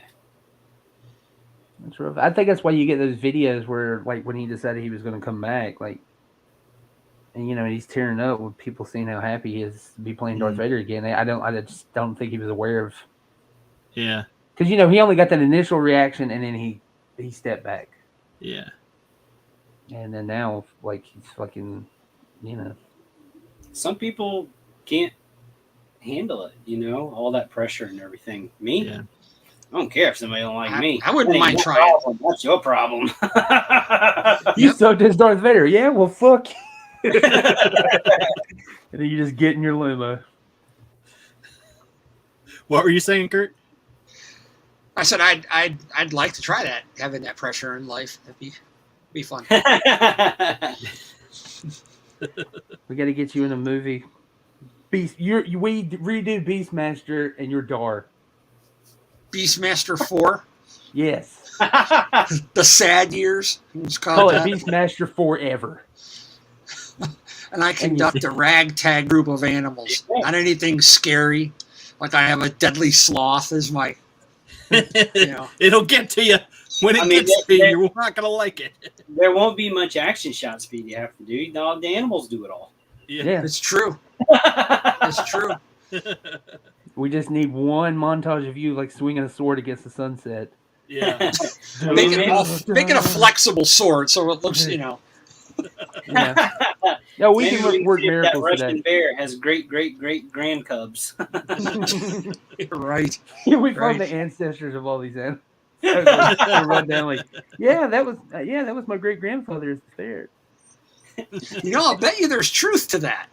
that's rough. I think that's why you get those videos where, like, when he decided he was going to come back, like, and he's tearing up with people seeing how happy he is to be playing Darth Vader again. I just don't think he was aware of. Yeah, because he only got that initial reaction, and then he stepped back. Yeah, and then now, like, he's fucking, Some people can't handle it, all that pressure and everything. Me, I don't care if somebody don't like me. I wouldn't mind trying. That's your problem. You sucked as Darth Vader. Yeah, well, fuck. And then you just get in your limo. What were you saying, Kurt? I said I'd like to try that, having that pressure in life. That'd be fun. We got to get you in a movie. We redo Beastmaster and you're Dar. Beastmaster 4? Yes. The sad years. Call it Beastmaster Forever. And I conduct a ragtag group of animals. Not anything scary. Like I have a deadly sloth as my... It'll get to you. When it gets to you, you're not going to like it. There won't be much action shot speed you have to do. The animals do it all. Yeah. It's true. It's true. We just need one montage of you like swinging a sword against the sunset. Yeah. Make it a flexible sword so it looks, Yeah, we Maybe can work see if miracles that Russian today. bear has great grand cubs. Right. Yeah, we Right. found the ancestors of all these animals. Run down like, that was my great grandfather as the ferret. I'll bet you there's truth to that.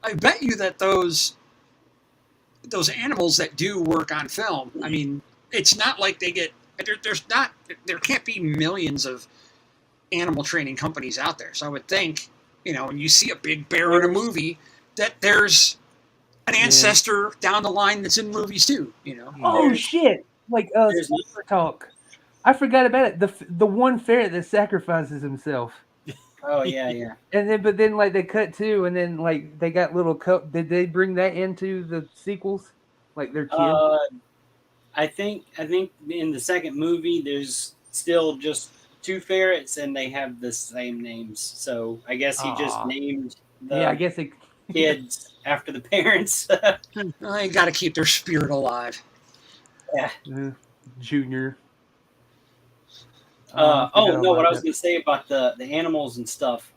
I bet you that those animals that do work on film, I mean, it's not like they get There can't be millions of animal training companies out there. So I would think, when you see a big bear in a movie, that there's an ancestor down the line that's in movies too. Oh shit! Like Super Talk. I forgot about it. The one ferret that sacrifices himself. Oh yeah. And then like they cut to, and then like they got little Did they bring that into the sequels? Like their kid? I think in the second movie there's still just 2 ferrets and they have the same names. So I guess he just named the I guess kids after the parents. They got to keep their spirit alive. Yeah. Junior. What I was going to say about the animals and stuff.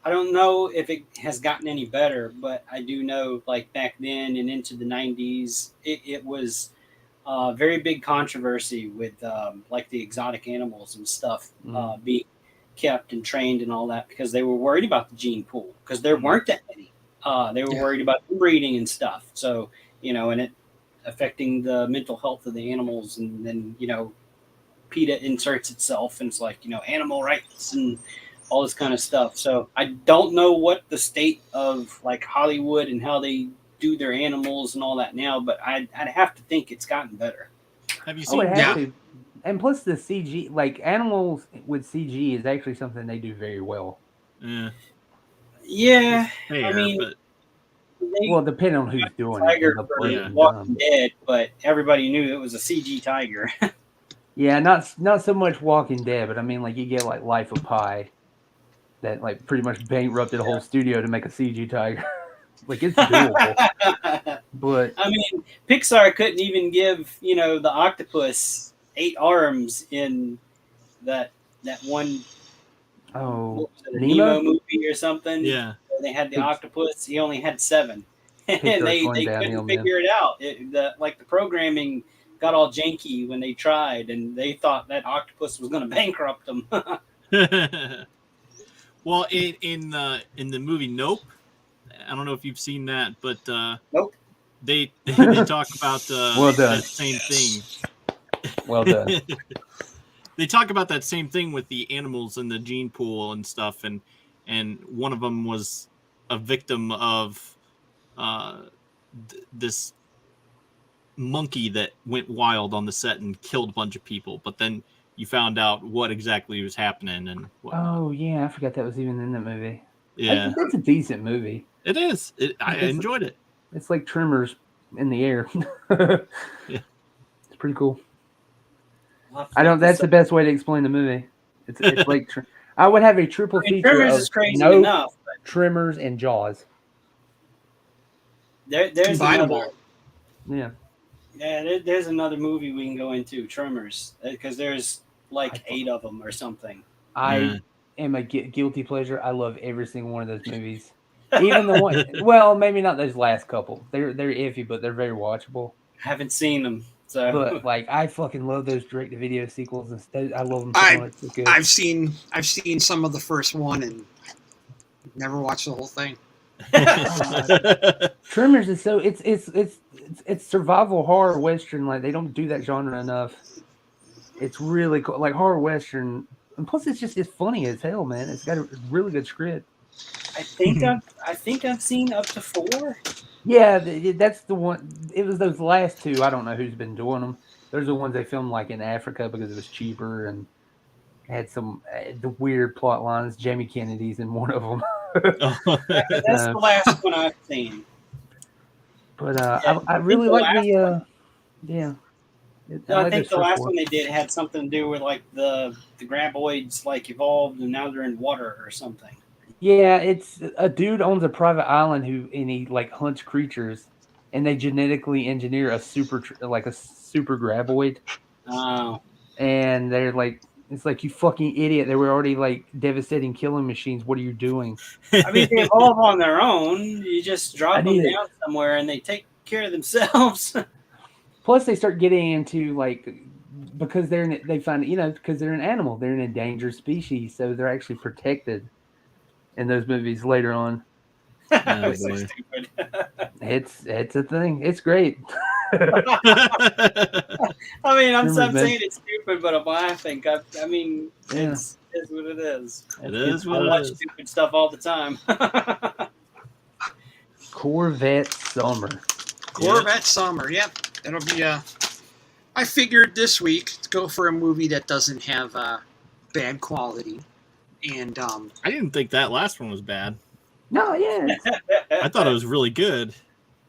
I don't know if it has gotten any better, but I do know like back then and into the 90s, it was a very big controversy with like the exotic animals and stuff being kept and trained and all that because they were worried about the gene pool because there weren't that many. They were worried about breeding and stuff. So, and it affecting the mental health of the animals, and then, PETA inserts itself and it's like, animal rights and all this kind of stuff. So I don't know what the state of like Hollywood and how they do their animals and all that now, but I'd have to think it's gotten better. Have you seen? To. And plus the CG, like animals with CG is actually something they do very well. Yeah. Fair, I mean, depending on who's doing Tiger it. Walking Dead, but everybody knew it was a CG tiger. Yeah, not so much Walking Dead, but I mean, like you get like Life of Pi, that like pretty much bankrupted a whole studio to make a CG tiger. Like it's doable. But I mean, Pixar couldn't even give the octopus 8 arms in that one. Nemo movie or something. Yeah, they had the octopus. He only had 7, and they couldn't figure it out. The programming got all janky when they tried, and they thought that octopus was going to bankrupt them. Well, in the movie Nope, I don't know if you've seen that, but Nope. They talk about that same thing. Well done. They talk about that same thing with the animals in the gene pool and stuff, and one of them was a victim of this monkey that went wild on the set and killed a bunch of people, but then you found out what exactly was happening and whatnot. Oh yeah, I forgot that was even in the movie. Yeah, it's a decent movie. It is. I enjoyed it. It's like Tremors in the air. Yeah, it's pretty cool. That's the best way to explain the movie. It's like I would have a triple feature Tremors of is crazy enough, but Tremors and Jaws. There's another. Yeah. Yeah, there's another movie we can go into, Tremors, because there's like 8 of them or something. I am a guilty pleasure. I love every single one of those movies. Even the one, well, maybe not those last couple. They're iffy, but they're very watchable. Haven't seen them, so. But like, I fucking love those direct-to-video sequels. And I love them so much. It's good. I've seen some of the first one and never watched the whole thing. Tremors is so it's survival horror western. Like they don't do that genre enough. It's really cool, like horror western, and plus it's funny as hell, man. It's got a really good script. I think I've seen up to 4. Yeah, that's the one. It was those last 2. I don't know who's been doing them. Those are the ones they filmed like in Africa because it was cheaper and had some the weird plot lines. Jamie Kennedy's in one of them. That's the last one I've seen. But I really like the yeah. I think the last one they did had something to do with like the graboids like evolved and now they're in water or something. Yeah, it's a dude owns a private island and he like hunts creatures, and they genetically engineer a super graboid. Oh. And they're like, it's like, you fucking idiot. They were already like devastating killing machines. What are you doing? I mean, they evolve on their own. You just drop them down somewhere and they take care of themselves. Plus, they start getting into like, because they find, because they're an animal, they're an endangered species, so they're actually protected in those movies later on. So stupid. It's a thing. It's great. I mean, I'm Remember, saying it's stupid, but I'm laughing. I mean, Yeah. it's what it is. It is I what it watch is. stupid stuff all the time. Corvette Summer. Corvette Summer. Yep, that'll be I figured this week to go for a movie that doesn't have bad quality, and I didn't think that last one was bad. No, yeah. I thought it was really good.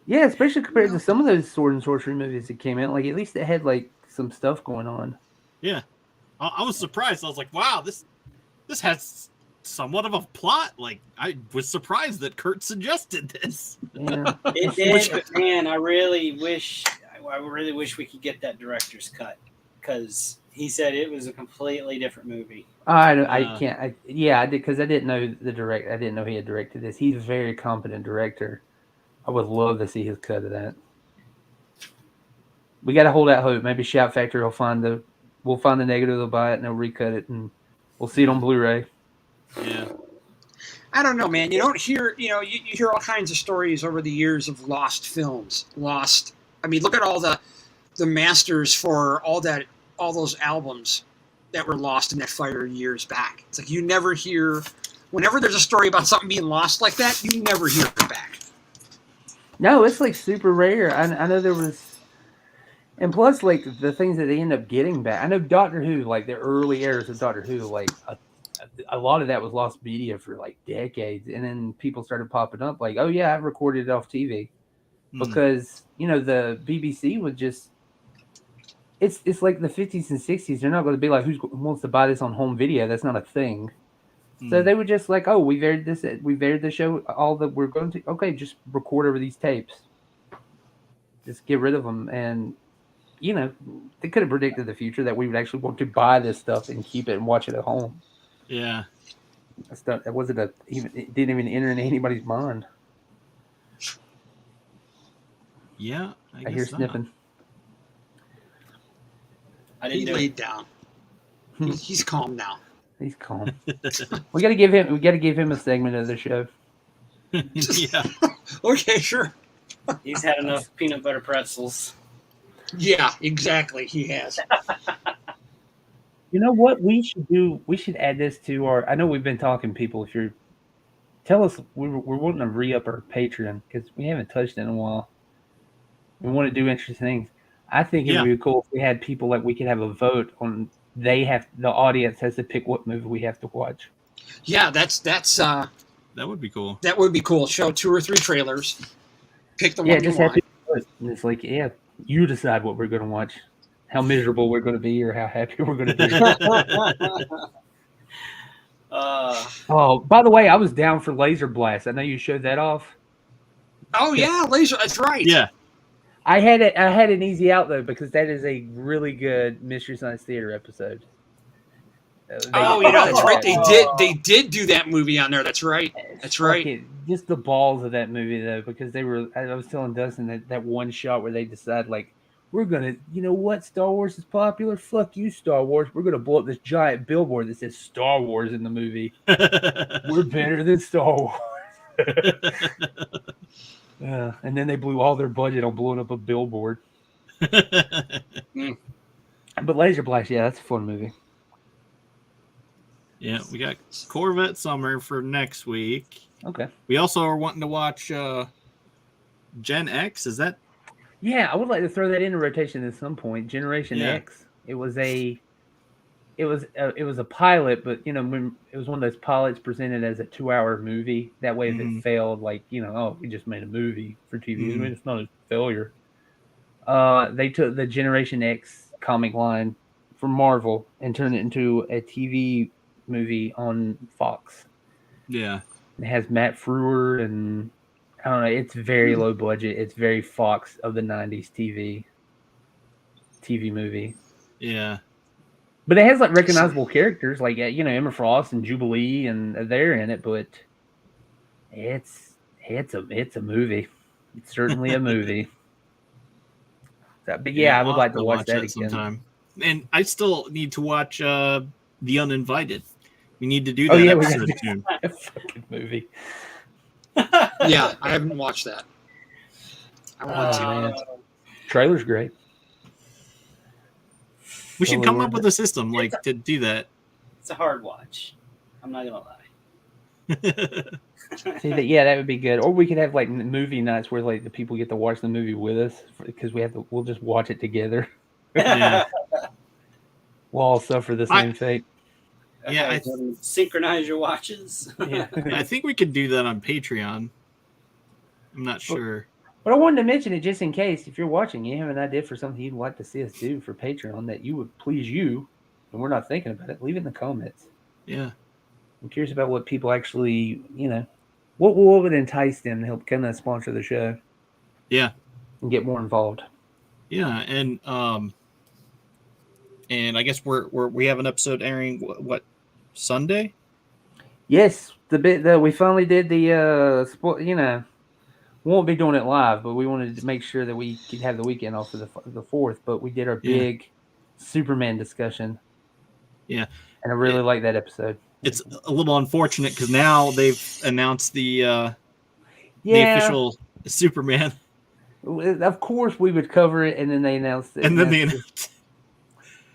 Yeah, especially compared to some of those sword and sorcery movies that came out. Like, at least it had, like, some stuff going on. Yeah. I was surprised. I was like, wow, this has somewhat of a plot. Like, I was surprised that Kurt suggested this. Yeah. It did, but man, I really wish we could get that director's cut, because he said it was a completely different movie. I can't. I did, because I didn't know I didn't know he had directed this. He's a very competent director. I would love to see his cut of that. We got to hold out hope. Maybe Shout Factory will find the negative, they'll buy it, and they'll recut it, and we'll see it on Blu-ray. Yeah. I don't know, man. You don't hear, you hear all kinds of stories over the years of lost films. I mean, look at all the masters for all those albums that were lost in that fire years back. It's like you never hear, whenever there's a story about something being lost like that, you never hear it back. No, it's like super rare. I know there was, and plus, like, the things that they end up getting back. I know Doctor Who, like the early eras of Doctor Who, like a lot of that was lost media for like decades, and then people started popping up like, oh yeah, I recorded it off TV, because the BBC would just. It's like the 50s and 60s. They're not going to be like, who wants to buy this on home video? That's not a thing. So they were just like, oh, we've aired the show, all that we're going to, okay, just record over these tapes. Just get rid of them. And, they could have predicted the future that we would actually want to buy this stuff and keep it and watch it at home. Yeah. It didn't even enter into anybody's mind. Yeah. I hear sniffing. He laid down. He's calm now. He's calm. we got to give him a segment of the show. Yeah. Okay, sure. He's had enough peanut butter pretzels. Yeah, exactly. He has. You know what we should do? We should add this to our. I know we've been talking, people. If you're, tell us we're wanting to re-up our Patreon because we haven't touched it in a while. We want to do interesting things. I think it would be cool if we had people like we could have a vote on. The audience has to pick what movie we have to watch. Yeah, that's that would be cool. That would be cool. Show 2 or 3 trailers. Pick the one you want. And it's like, you decide what we're going to watch, how miserable we're going to be, or how happy we're going to be. Oh, by the way, I was down for Laser Blast. I know you showed that off. Oh yeah, Laser. That's right. Yeah. I had an easy out though because that is a really good Mystery Science Theater episode. That's right. They did do that movie on there. That's right. That's right. Just the balls of that movie though, because I was telling Dustin that one shot where they decide like, we're gonna, what, Star Wars is popular. Fuck you, Star Wars. We're gonna blow up this giant billboard that says Star Wars in the movie. We're better than Star Wars. And then they blew all their budget on blowing up a billboard. But Laser Blast, that's a fun movie. Yeah, we got Corvette Summer for next week. Okay. We also are wanting to watch Gen X. Is that? Yeah, I would like to throw that into rotation at some point. Generation X. It was a pilot, but when it was one of those pilots presented as a 2-hour movie. That way, if it failed, like we just made a movie for TV. I mean, it's not a failure. They took the Generation X comic line from Marvel and turned it into a TV movie on Fox. Yeah, it has Matt Frewer and I don't know. It's very low budget. It's very Fox of the '90s TV movie. Yeah. But it has like recognizable characters like Emma Frost and Jubilee, and they're in it. But it's a movie. It's certainly a movie. But I would like to watch that again sometime. And I still need to watch The Uninvited. We need to do that episode soon. A fucking movie. Yeah, I haven't watched that. I want to. trailer's great. We should Totally come worth up with a system like to do that. It's a hard watch. I'm not gonna lie. See that? Yeah, that would be good. Or we could have like movie nights where like the people get to watch the movie with us because we'll just watch it together. Yeah. We'll all suffer the same fate. Yeah, Okay, synchronize your watches. Yeah. I think we could do that on Patreon. I'm not sure. But I wanted to mention it just in case if you're watching, you have an idea for something you'd like to see us do for Patreon that you would please you, and we're not thinking about it. Leave it in the comments. Yeah. I'm curious about what people actually, what would entice them to help kind of sponsor the show. Yeah. And get more involved. Yeah, and I guess we have an episode airing what Sunday? Yes, the bit that we finally did the we won't be doing it live, but we wanted to make sure that we could have the weekend off for the 4th. But we did our big Superman discussion. Yeah, and I really like that episode. It's a little unfortunate because now they've announced the official Superman. Of course, we would cover it, and then they announced it. And then they announced.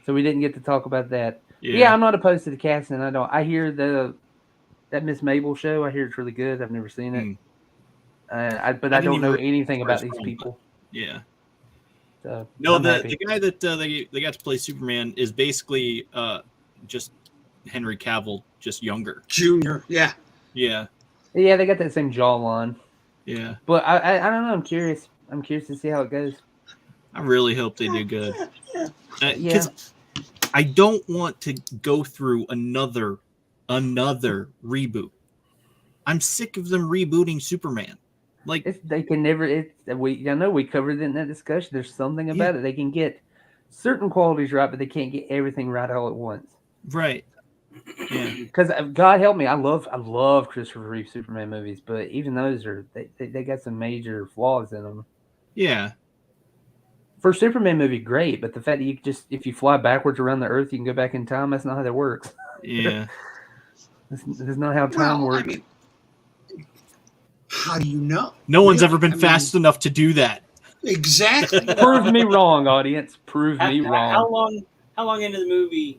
So we didn't get to talk about that. Yeah, yeah, I'm not opposed to the casting. I hear that Miss Mabel show. I hear it's really good. I've never seen it. But I don't know anything about these people. Yeah. So no, the guy that they got to play Superman is basically just Henry Cavill, just younger. Junior. Yeah. Yeah. Yeah, they got that same jawline. Yeah. But I don't know. I'm curious. I'm curious to see how it goes. I really hope they do good. Yeah. I don't want to go through another reboot. I'm sick of them rebooting Superman. Like they can never. I know we covered it in that discussion. There's something about it. They can get certain qualities right, but they can't get everything right all at once. Right. Yeah. Because God help me, I love Christopher Reeve Superman movies, but even those they got some major flaws in them. Yeah. For a Superman movie, great, but the fact that if you fly backwards around the Earth, you can go back in time. That's not how that works. Yeah. That's not how time works. I mean, how do you know? No one's ever been fast enough to do that. Exactly. Prove me wrong, audience. Prove me wrong. How long into the movie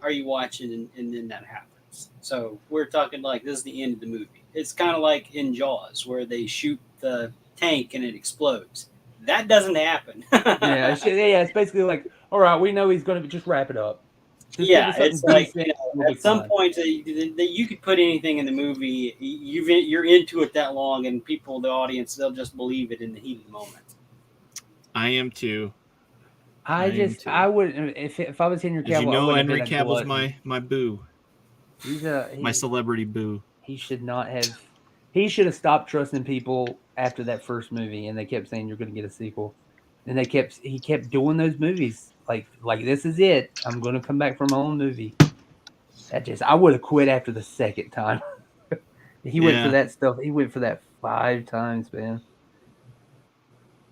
are you watching and then that happens? So we're talking like this is the end of the movie. It's kind of like in Jaws where they shoot the tank and it explodes. That doesn't happen. yeah, it's basically like, all right, we know he's going to just wrap it up. It's like at some point that you could put anything in the movie. You're into it that long, and people, the audience, they'll just believe it in the heat of the moment. I am too. I would if I was Henry Cavill. Henry Cavill's my boo. He's my celebrity boo. He should not have. He should have stopped trusting people after that first movie, and they kept saying you're going to get a sequel, and he kept doing those movies like this is it. I'm going to come back for my own movie. I would have quit after the second time. He went for that stuff. He went for that 5 times, man.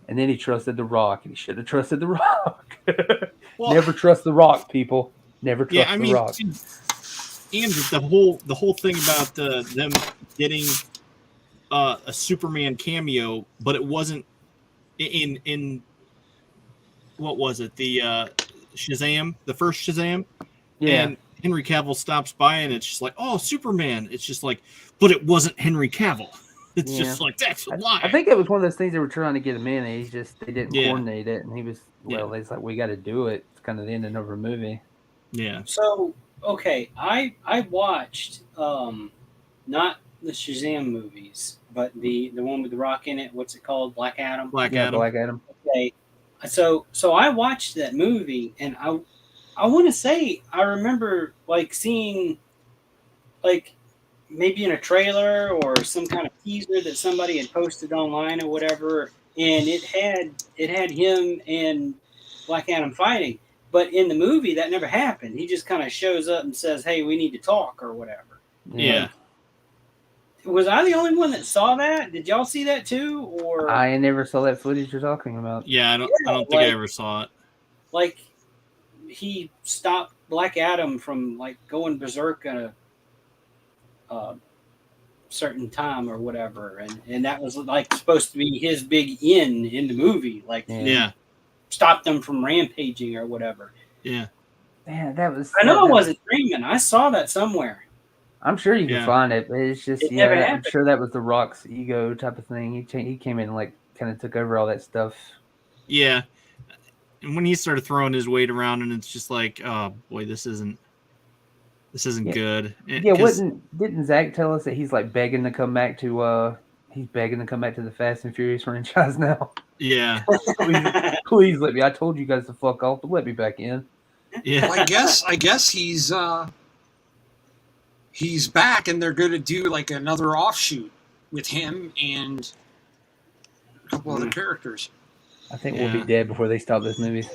And then he trusted The Rock, and he should have trusted The Rock. Never trust The Rock, people. Never trust The Rock. And the whole thing about them getting a Superman cameo, but it wasn't in what was it? The Shazam, the first Shazam. Yeah. And Henry Cavill stops by, and it's just like, oh, Superman. It's just like, but it wasn't Henry Cavill. It's just like, that's a lie. I think it was one of those things they were trying to get him in, and they didn't coordinate it, and he was it's like, we got to do it. It's kind of the ending of a movie. Yeah. So okay, I watched not the Shazam movies, but the one with The Rock in it. What's it called? Black Adam. Black Adam. Okay, so I watched that movie, and I want to say I remember like seeing like maybe in a trailer or some kind of teaser that somebody had posted online or whatever, and it had him and Black Adam fighting. But in the movie, that never happened. He just kind of shows up and says, "Hey, we need to talk," or whatever. Yeah. Was I the only one that saw that? Did y'all see that too? Or I never saw that footage you're talking about. Yeah, I don't think I ever saw it. Like he stopped Black Adam from like going berserk at a certain time or whatever, and that was like supposed to be his big in the movie. Like yeah. stop them from rampaging or whatever. Yeah. Man, that was. I know that I wasn't dreaming. I saw that somewhere. I'm sure you can Yeah. find it, but it's just It never I'm happened. sure that was the Rock's ego type of thing. He came in and like kind of took over all that stuff. Yeah. And when he started throwing his weight around, and it's just like, oh boy, this isn't Yeah. good. Yeah, didn't Zach tell us that he's like begging to come back to the Fast and Furious franchise now? Yeah. Please let me. I told you guys to fuck off, but let me back in. Yeah. Well, I guess he's back, and they're going to do like another offshoot with him and a couple other characters. I think we'll be dead before they stop this movie.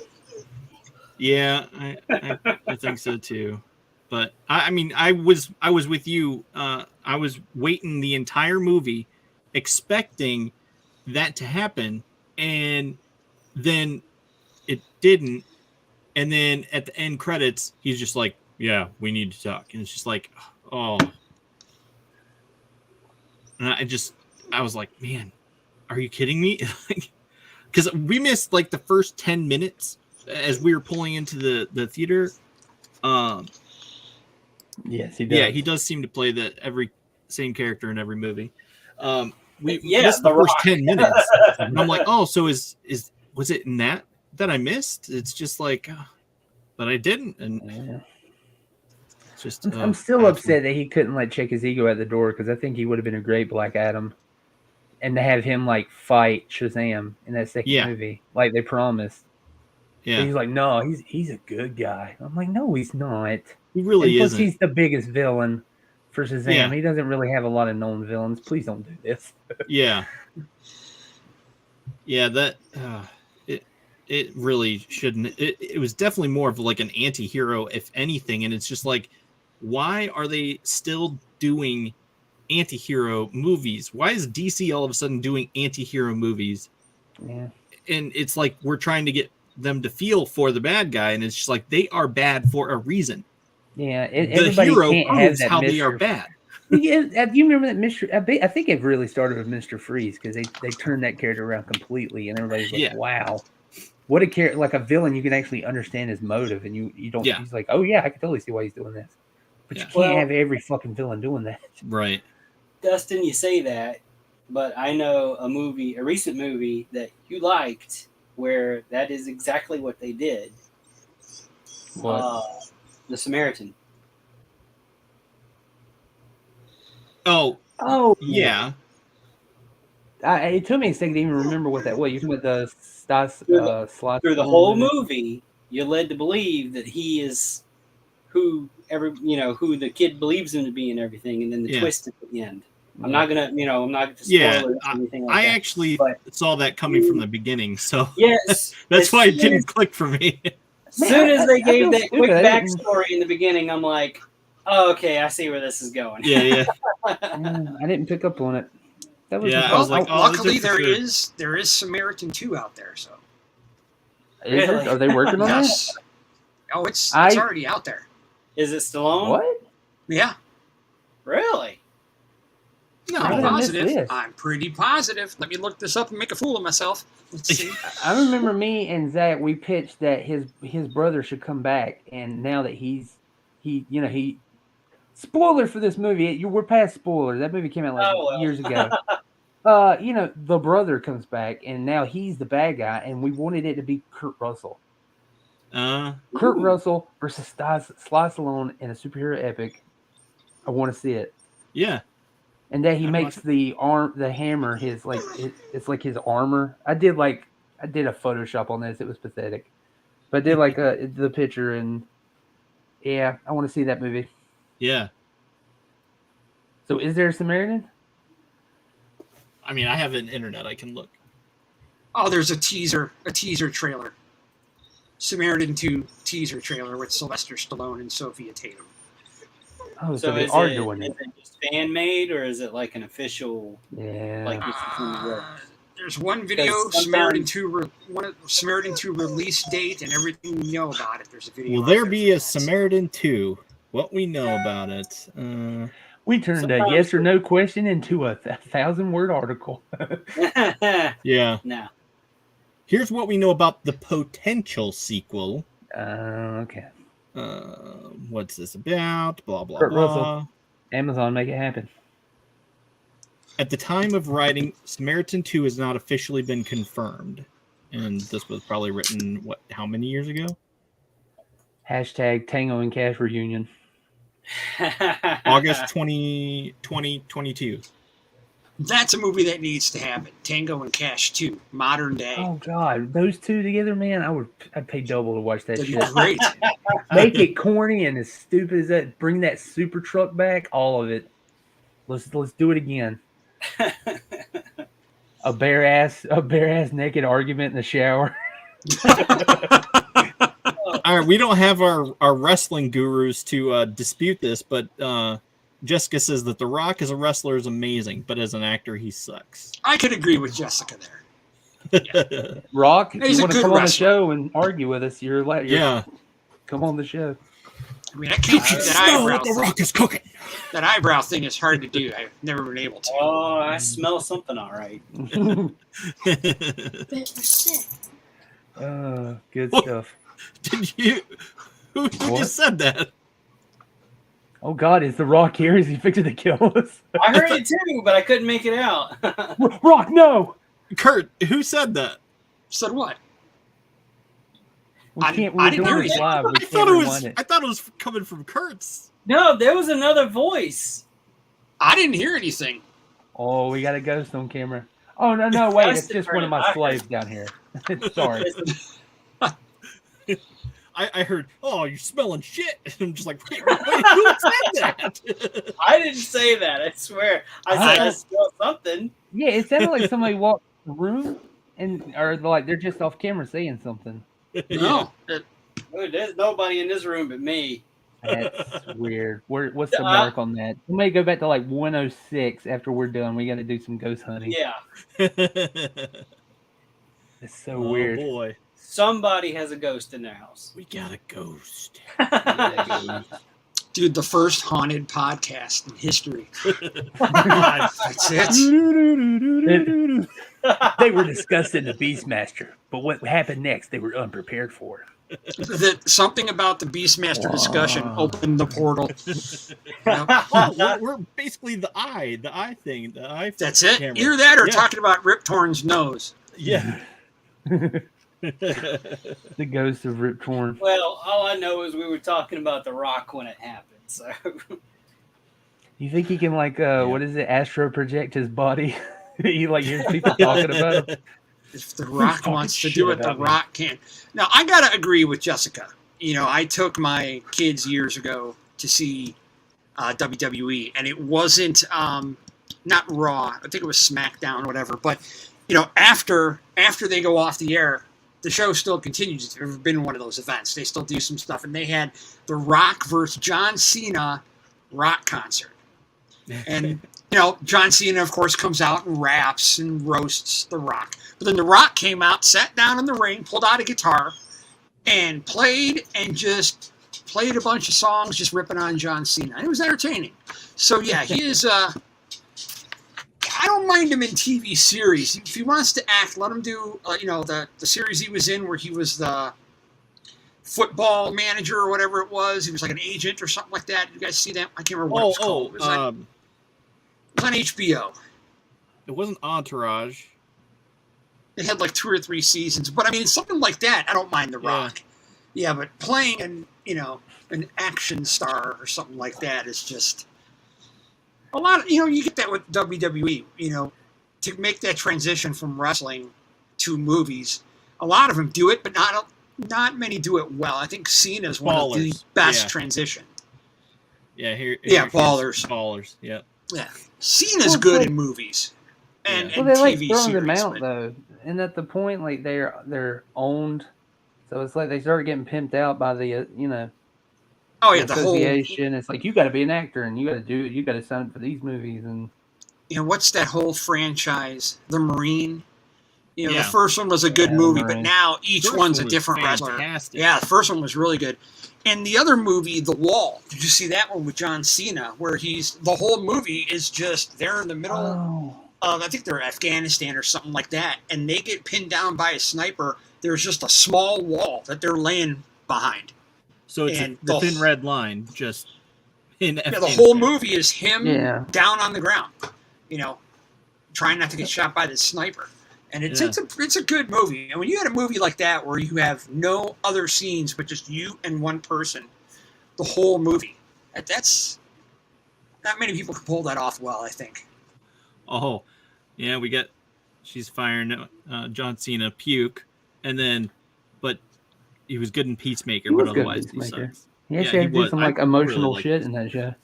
Yeah, I think so too. But I mean, I was with you. I was waiting the entire movie, expecting that to happen, and then it didn't. And then at the end credits, he's just like, "Yeah, we need to talk," and it's just like, oh. And I was like, man, are you kidding me? Because we missed like the first 10 minutes as we were pulling into the theater. Yes, he does. Yeah, he does seem to play every same character in every movie. We Yeah, missed the The first Rock. 10 minutes. And I'm like, oh, so was it in that I missed? It's just like, but I didn't. And it's just, I'm still upset that he couldn't like check his ego at the door, because I think he would have been a great Black Adam. And to have him like fight Shazam in that second movie, like they promised. Yeah. But he's like, no, he's a good guy. I'm like, no, he's not. He really plus, isn't. he's the biggest villain for Shazam. Yeah. He doesn't really have a lot of known villains. Please don't do this. Yeah. Yeah, that it really shouldn't. It was definitely more of like an anti-hero, if anything. And it's just like, why are they still doing anti-hero movies? Why is DC all of a sudden doing anti-hero movies? Yeah. And it's like we're trying to get them to feel for the bad guy, and it's just like they are bad for a reason. Yeah, the hero can't have proves that how Mr. they are bad. Yeah, do you remember that Mr. I think it really started with Mr. Freeze, because they turned that character around completely, and everybody's like, wow, what a character, like a villain you can actually understand his motive, and you don't. Yeah. He's like, oh yeah, I can totally see why he's doing this, but you can't have every fucking villain doing that. Right. Dustin, you say that, but I know a recent movie that you liked where that is exactly what they did. What? The Samaritan. Oh, yeah. It took me a second to even remember what that was. You talking about through the whole movie, you're led to believe that he is who the kid believes him to be and everything, and then the twist at the end. I'm not gonna spoil it or anything like I that. actually saw that coming from the beginning, so yes, that's why it didn't click for me. As soon as they gave that quick backstory in the beginning, I'm like, oh, okay, I see where this is going. Yeah. I didn't pick up on it. That was I was like, luckily there is Samaritan 2 out there, so. Really? Are they working on Yes. that? Oh, it's already out there. Is it Stallone? What? Yeah. Really? No, I'm pretty positive. Let me look this up and make a fool of myself. Let's see. I remember me and Zach, we pitched that his brother should come back, and now that he spoiler for this movie, we're past spoilers. That movie came out years ago. The brother comes back, and now he's the bad guy, and we wanted it to be Kurt Russell. Kurt Russell versus Sly Stallone in a superhero epic. I want to see it. Yeah. And that he makes the hammer his it's like his armor. I did a Photoshop on this. It was pathetic, but I did like the picture, and yeah, I want to see that movie. Yeah. So is there a Samaritan? I mean, I have an internet. I can look. Oh, there's a teaser trailer. Samaritan 2 teaser trailer with Sylvester Stallone and Sophia Tatum. Oh, so they are doing it. Is it just fan made, or is it like an official? Yeah. Like this is from the work? There's one video, Samaritan 2 release date, and everything we know about it. There's a video. Will there be a Samaritan 2? What we know about it. We turned a yes or no question into a 1,000-word article. Yeah. No. Here's what we know about the potential sequel. Okay. What's this about? Blah, blah, Kurt blah. Russell. Amazon, make it happen. At the time of writing, Samaritan 2 has not officially been confirmed. And this was probably written, how many years ago? Hashtag Tango and Cash reunion. August 2022. That's a movie that needs to happen. Tango and Cash 2, modern day. Oh God, those two together, man! I'd pay double to watch that That'd shit. be great. Make it corny and as stupid as that. Bring that super truck back, all of it. Let's do it again. A bare ass naked argument in the shower. All right, we don't have our wrestling gurus to dispute this, but Jessica says that The Rock as a wrestler is amazing, but as an actor, he sucks. I could agree with Jessica there. Rock, if He's you a want to good come on the wrestler. show and argue with us, you're Yeah. come on the show. I mean, I can't do that Smell eyebrow what The thing. Rock is cooking. That eyebrow thing is hard to do. I've never been able to. Oh, I smell something all right. Good What? stuff. Did you? Who What? just said that? Oh God, is The Rock here? Is he fixing to kill us? I heard it too, but I couldn't make it out. Rock, no! Kurt, who said that? Said what? We I can't. didn't We're hear doing this it. live. We I can't thought it was. rewind it. I thought it was coming from Kurt's. No, there was another voice. I didn't hear anything. Oh, we got a ghost on camera. Oh no, wait! I It's just one of my heard it. slaves down here. Sorry. I heard, oh, you're smelling shit. And I'm just like, wait, who said that? I didn't say that. I swear. I said I smelled something. Yeah, it sounded like somebody walked in the room or like they're just off camera saying something. No. Oh, there's nobody in this room but me. That's weird. What's the mark on that? Somebody go back to like 106 after we're done. We got to do some ghost hunting. Yeah. It's so weird. Oh boy, Somebody has a ghost in their house. we got a ghost. Dude, the first haunted podcast in history. God. That's it. They were discussing the Beastmaster, but what happened next, they were unprepared for. Something about the Beastmaster discussion opened the portal. Yep. Oh, we're basically the eye thing. The eye. That's it. camera. Either that or Yeah. talking about Rip Torn's nose. Yeah. The ghost of Rip Torn. Well, all I know is we were talking about The Rock when it happened. So You think he can what is it, astro project his body? He like hears people talking about him. If The Rock talking wants to shit do it, The about me? Rock can. Now, I got to agree with Jessica. You know, I took my kids years ago to see WWE, and it wasn't not Raw. I think it was SmackDown or whatever. But, you know, after they go off the air, the show still continues. It's never been one of those events. They still do some stuff. And they had The Rock versus John Cena rock concert. And, you know, John Cena, of course, comes out and raps and roasts The Rock. But then The Rock came out, sat down in the ring, pulled out a guitar, and played a bunch of songs, just ripping on John Cena. And it was entertaining. So, yeah, he is... I don't mind him in TV series. If he wants to act, let him do, the series he was in where he was the football manager or whatever it was. He was like an agent or something like that. Did you guys see that? I can't remember what it was called. It was on HBO. It wasn't Entourage. It had like 2 or 3 seasons. But, I mean, something like that, I don't mind The Rock. Yeah, but playing an action star or something like that is just... A lot of, you get that with WWE, to make that transition from wrestling to movies. A lot of them do it, but not many do it well. I think Cena is one of the best transition. Yeah, Ballers. Ballers, yeah. Yeah. Cena's good in movies and Well, they like TV throwing series. them out but- though, and at the point like they're owned, so it's like they start getting pimped out by the Oh yeah, the whole. association. It's like you got to be an actor and you got to sign up for these movies and. What's that whole franchise? The Marine. The Yeah. first one was a good Yeah, movie, but Marine. now each First one's a one was different wrestler. fantastic. Yeah, the first one was really good. And the other movie, The Wall, did you see that one with John Cena, where the whole movie is just there in the middle? Oh, I think they're Afghanistan or something like that, and they get pinned down by a sniper. There's just a small wall that they're laying behind. So it's And the thin red line, just in yeah, the whole movie is him Yeah. down on the ground, trying not to get shot by this sniper. And it's a good movie. And when you had a movie like that where you have no other scenes but just you and one person, the whole movie, that's not many people can pull that off well, I think. Oh, yeah, she's firing John Cena puke, and then, but he was good in Peacemaker, He but was good in otherwise he Peacemaker. sucks. He actually had to do some like emotional shit in that show.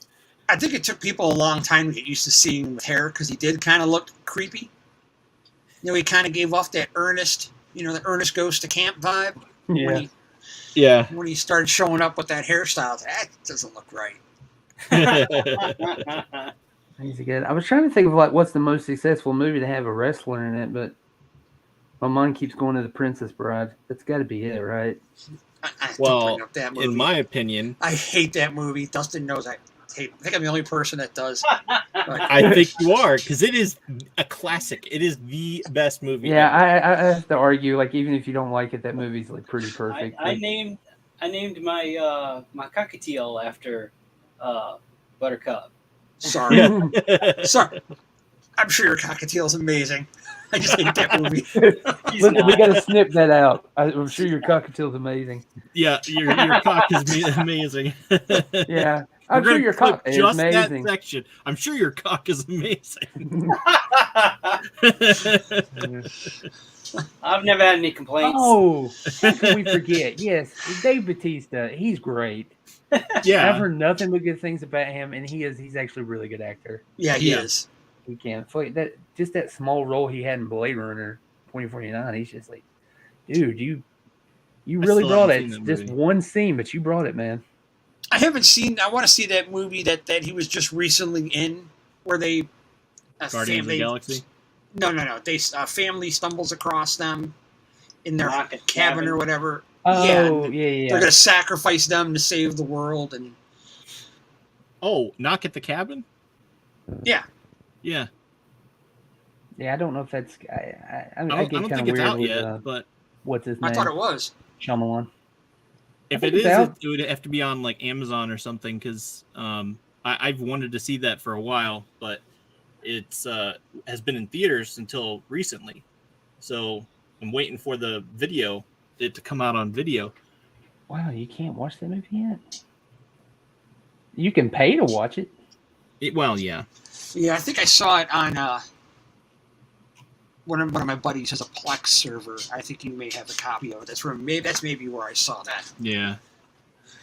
I think it took people a long time to get used to seeing him with hair because he did kind of look creepy. He kind of gave off that Ernest, the Ernest Goes to Camp vibe. Yeah. When he started showing up with that hairstyle, that doesn't look right. He's good. I was trying to think of like what's the most successful movie to have a wrestler in it, but my mind keeps going to The Princess Bride. That's got to be it, right? Well, don't bring up that movie. in my opinion, I hate that movie. Dustin knows I hate. I think I'm the only person that does. I think you are, because it is a classic. It is the best movie. Yeah, ever. I have to argue. Like, even if you don't like it, that movie's like pretty perfect. I named my my cockatiel after Buttercup. Sorry. Sorry. I'm sure your cockatiel is amazing. I just hate that movie. Listen, we got to snip that out. I'm sure your cockatiel's amazing. Yeah, your cock is amazing. Yeah, I'm sure your cock is just amazing. That section. I'm sure your cock is amazing. I've never had any complaints. Oh, how can we forget? Yes, Dave Bautista. He's great. Yeah, I've heard nothing but good things about him, and he's actually a really good actor. Yeah, he is. He can. That small role he had in Blade Runner 2049. He's just like, dude, you really brought it. It's just one scene, but you brought it, man. I haven't seen. I want to see that movie that he was just recently in, where they Guardians of the Galaxy. No. They family stumbles across them in their cabin or whatever. Oh, yeah. They're gonna sacrifice them to save the world, and Knock at the Cabin. Yeah. Yeah, I don't know if that's. I don't think it's out yet, but what's his name? I thought it was Shyamalan. If it is, it would have to be on like Amazon or something, because I've wanted to see that for a while, but it's has been in theaters until recently, so I'm waiting for it to come out on video. Wow, you can't watch that movie yet? You can pay to watch it. Well, yeah. Yeah, I think I saw it on one of my buddies has a Plex server. I think you may have a copy of it. That's maybe where I saw that. Yeah.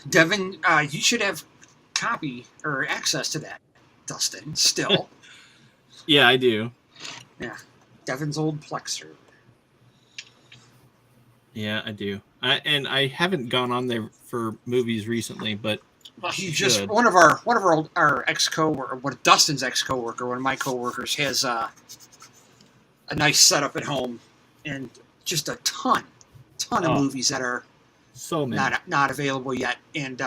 Devin, you should have copy or access to that, Dustin, still. Yeah, I do. Yeah. Devin's old Plex server. Yeah, I do. I haven't gone on there for movies recently, but well, he just one of our ex coworker, Dustin's ex coworker, one of my coworkers has a nice setup at home, and just a ton of movies that are so many not available yet. And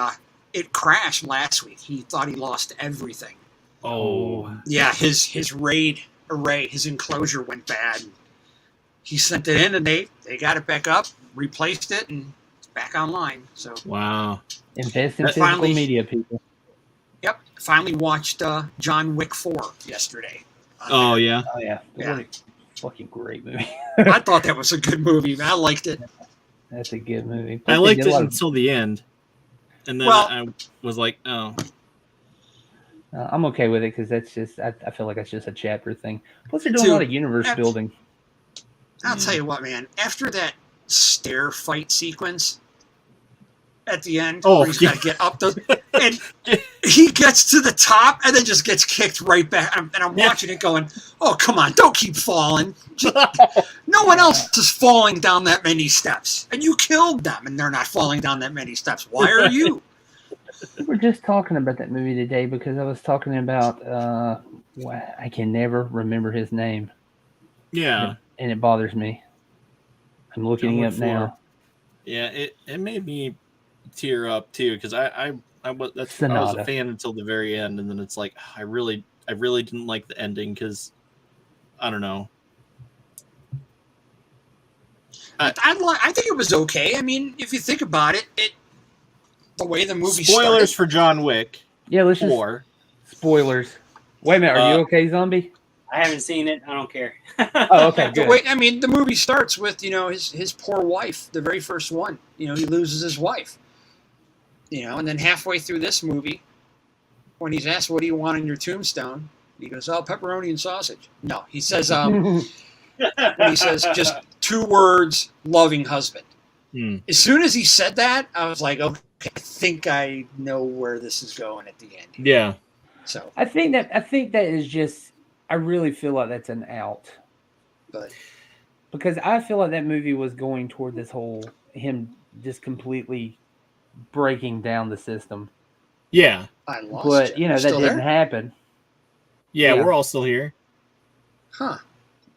it crashed last week. He thought he lost everything. Oh, yeah, his RAID array, his enclosure went bad. He sent it in, and they got it back up, replaced it, and it's back online. So wow. Invest in physical media, people. Yep. Finally watched John Wick 4 yesterday. Oh, yeah. What a fucking great movie. I thought that was a good movie. I liked it. That's a good movie. Plus, I liked it until the end. And then I was like, oh. I'm okay with it because that's just, I feel like that's just a chapter thing. Plus, they're doing a lot of universe building. I'll tell you what, man. After that stair fight sequence at the end, where he's got to get up and he gets to the top and then just gets kicked right back. And I'm watching it going, oh, come on, don't keep falling. No one else is falling down that many steps. And you killed them and they're not falling down that many steps. Why are you? We were just talking about that movie today because I was talking about, I can never remember his name. Yeah. And it bothers me. I'm looking it up now. Yeah, it made me tear up too because I was a fan until the very end, and then it's like I really didn't like the ending because I don't know. I think it was okay. I mean, if you think about it, the way the movie Spoilers started. for John Wick. Yeah, let's just 4. spoilers. Wait a minute, are you okay, Zombie? I haven't seen it. I don't care. Oh, okay, The good. way, I mean, the movie starts with his poor wife, the very first one. He loses his wife. And then halfway through this movie, when he's asked, "What do you want on your tombstone?" he goes, "Oh, pepperoni and sausage." No, he says, when he says just 2 words, "loving husband." As soon as he said that, I was like, okay, I think I know where this is going at the end. Yeah. So I think that is just. I really feel like that's an out. But because I feel like that movie was going toward this whole him just completely breaking down the system. Yeah. I lost But you. that Still didn't there? happen. Yeah, Yeah. we're all still here. Huh.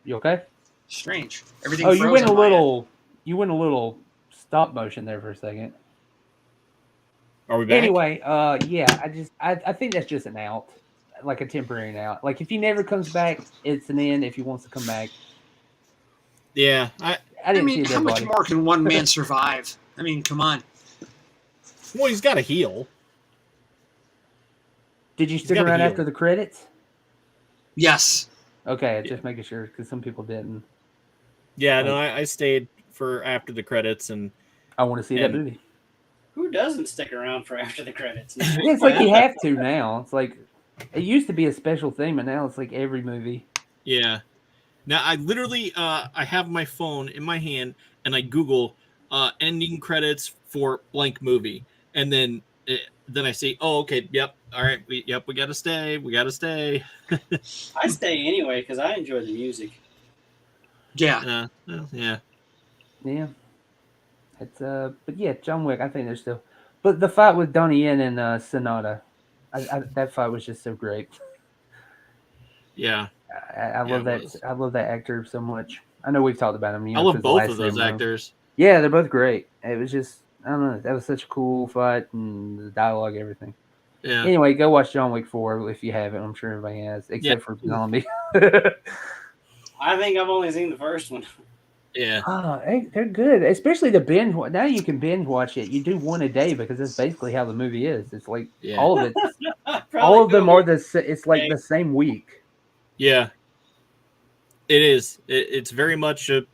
You okay? Strange. Everything. Oh, you froze went a on my end. little. You went a little stop motion there for a second. Are we back? Anyway, yeah, I think that's just an out, like a temporary out. Like if he never comes back, it's an end. If he wants to come back, Yeah. I I didn't mean, see a how dead much body. more can one man survive? I mean, come on. Well, he's got to heal. Did you stick gotta around heal. after the credits? Yes. Okay, just making sure because some people didn't. Yeah, no, I stayed for after the credits, and I want to see that movie. Who doesn't stick around for after the credits? Yeah, it's like you have to now. It's like it used to be a special thing, but now it's like every movie. yeah. Now I literally I have my phone in my hand and I Google ending credits for blank movie, and then I say, oh, okay, yep, all right, we gotta stay. I stay anyway because I enjoy the music. Yeah. Well, yeah. Yeah. It's but yeah, John Wick. I think there's still, but the fight with Donnie Yen and Sonata, that fight was just so great. Yeah. I love that. was. I love that actor so much. I know we've talked about him. I love 'cause the both last of those Samurai. actors. Yeah, they're both great. It was just I don't know. That was such a cool fight and the dialogue, everything. Yeah. Anyway, go watch John Wick 4 if you haven't. I'm sure everybody has, except for Zombie. I think I've only seen the first one. Yeah. Oh, they're good, especially the binge. Now you can binge watch it. You do one a day because that's basically how the movie is. It's like all of it. All of them are It's like the same week. Yeah. It is. It's very much a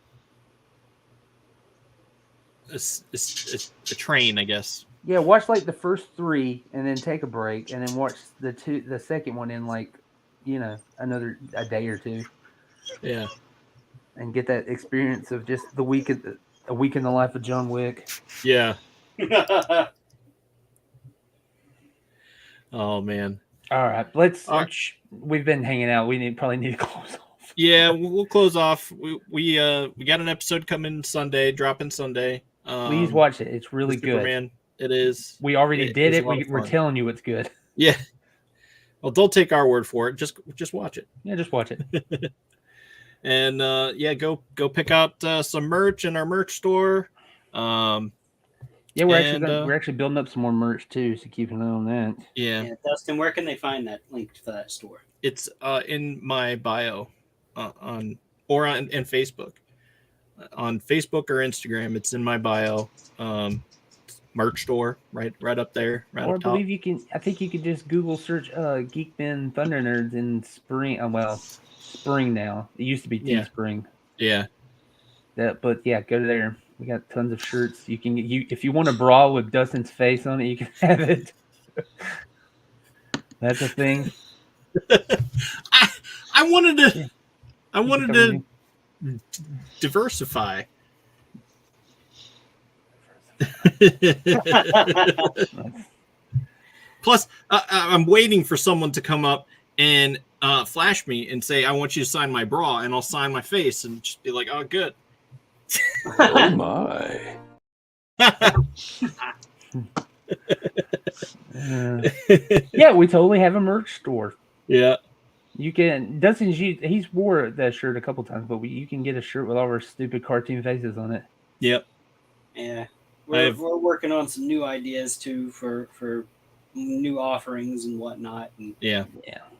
train, I guess. Yeah, watch like the first 3 and then take a break and then watch the second one in like, a day or 2. Yeah. And get that experience of just a week in the life of John Wick. Yeah. Oh man. All right, we've been hanging out. We probably need to close off. Yeah, we'll close off. We got an episode coming Sunday, dropping Sunday. Please watch it. It's really good. Superman. It is. We already did it. We're We're telling you it's good. Yeah. Well, don't take our word for it. Just watch it. Yeah, just watch it. And go pick out some merch in our merch store. Yeah, we're actually building up some more merch too, so keep an eye on that. Yeah. Dustin, where can they find that link to that store? It's in my bio on Facebook. On Facebook or Instagram, it's in my bio. Merch store, right up there. Or I believe you can. I think you could just Google search Geek-men Thunder Nerds in spring. Spring now. It used to be Teespring. Yeah. But yeah, go there. We got tons of shirts. You can if you want a bra with Dustin's face on it, you can have it. That's a thing. I wanted to diversify. Plus, I'm waiting for someone to come up and flash me and say, I want you to sign my bra, and I'll sign my face and just be like, oh, good. Oh, my. Yeah, we totally have a merch store. Yeah. You can, he's wore that shirt a couple times, but you can get a shirt with all our stupid cartoon faces on it. Yep. Yeah. We're working on some new ideas too for new offerings and whatnot. And Yeah.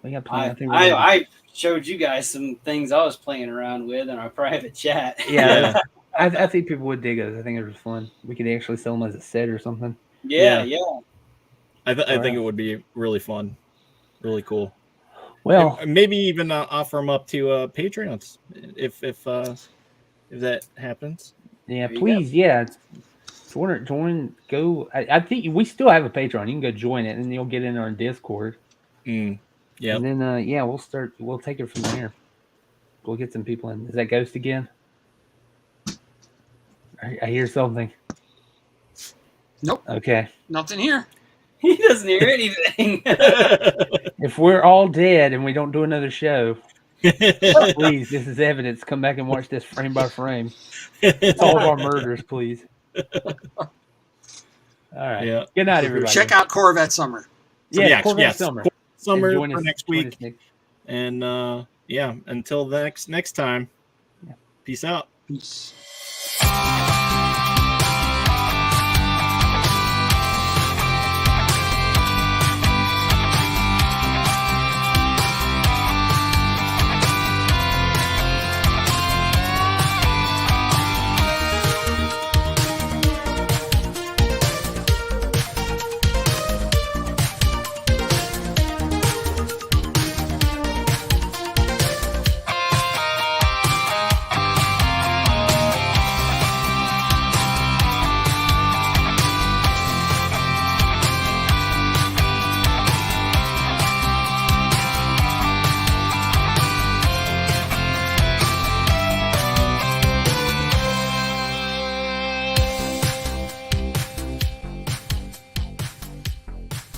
We got plenty. I, I think I showed you guys some things I was playing around with in our private chat. yeah. I think people would dig us. I think it was fun. We could actually sell them as a set or something. Yeah. I think it would be really fun, really cool. Well, and maybe even offer them up to Patreons if that happens. Yeah, please, yeah. Join. Go. I think we still have a Patreon. You can go join it, and you'll get in our Discord. Yeah. And then we'll start. We'll take it from there. We'll get some people in. Is that Ghost again? I hear something. Nope. Okay. Nothing here. He doesn't hear anything. If we're all dead and we don't do another show, please, this is evidence. Come back and watch this frame by frame. Solve our murders, please. All right. Yeah. Good night, everybody. Check out Corvette Summer. Yeah, Corvette Summer. Summer join for us- next join week. us next- And until next time. Peace out. Peace.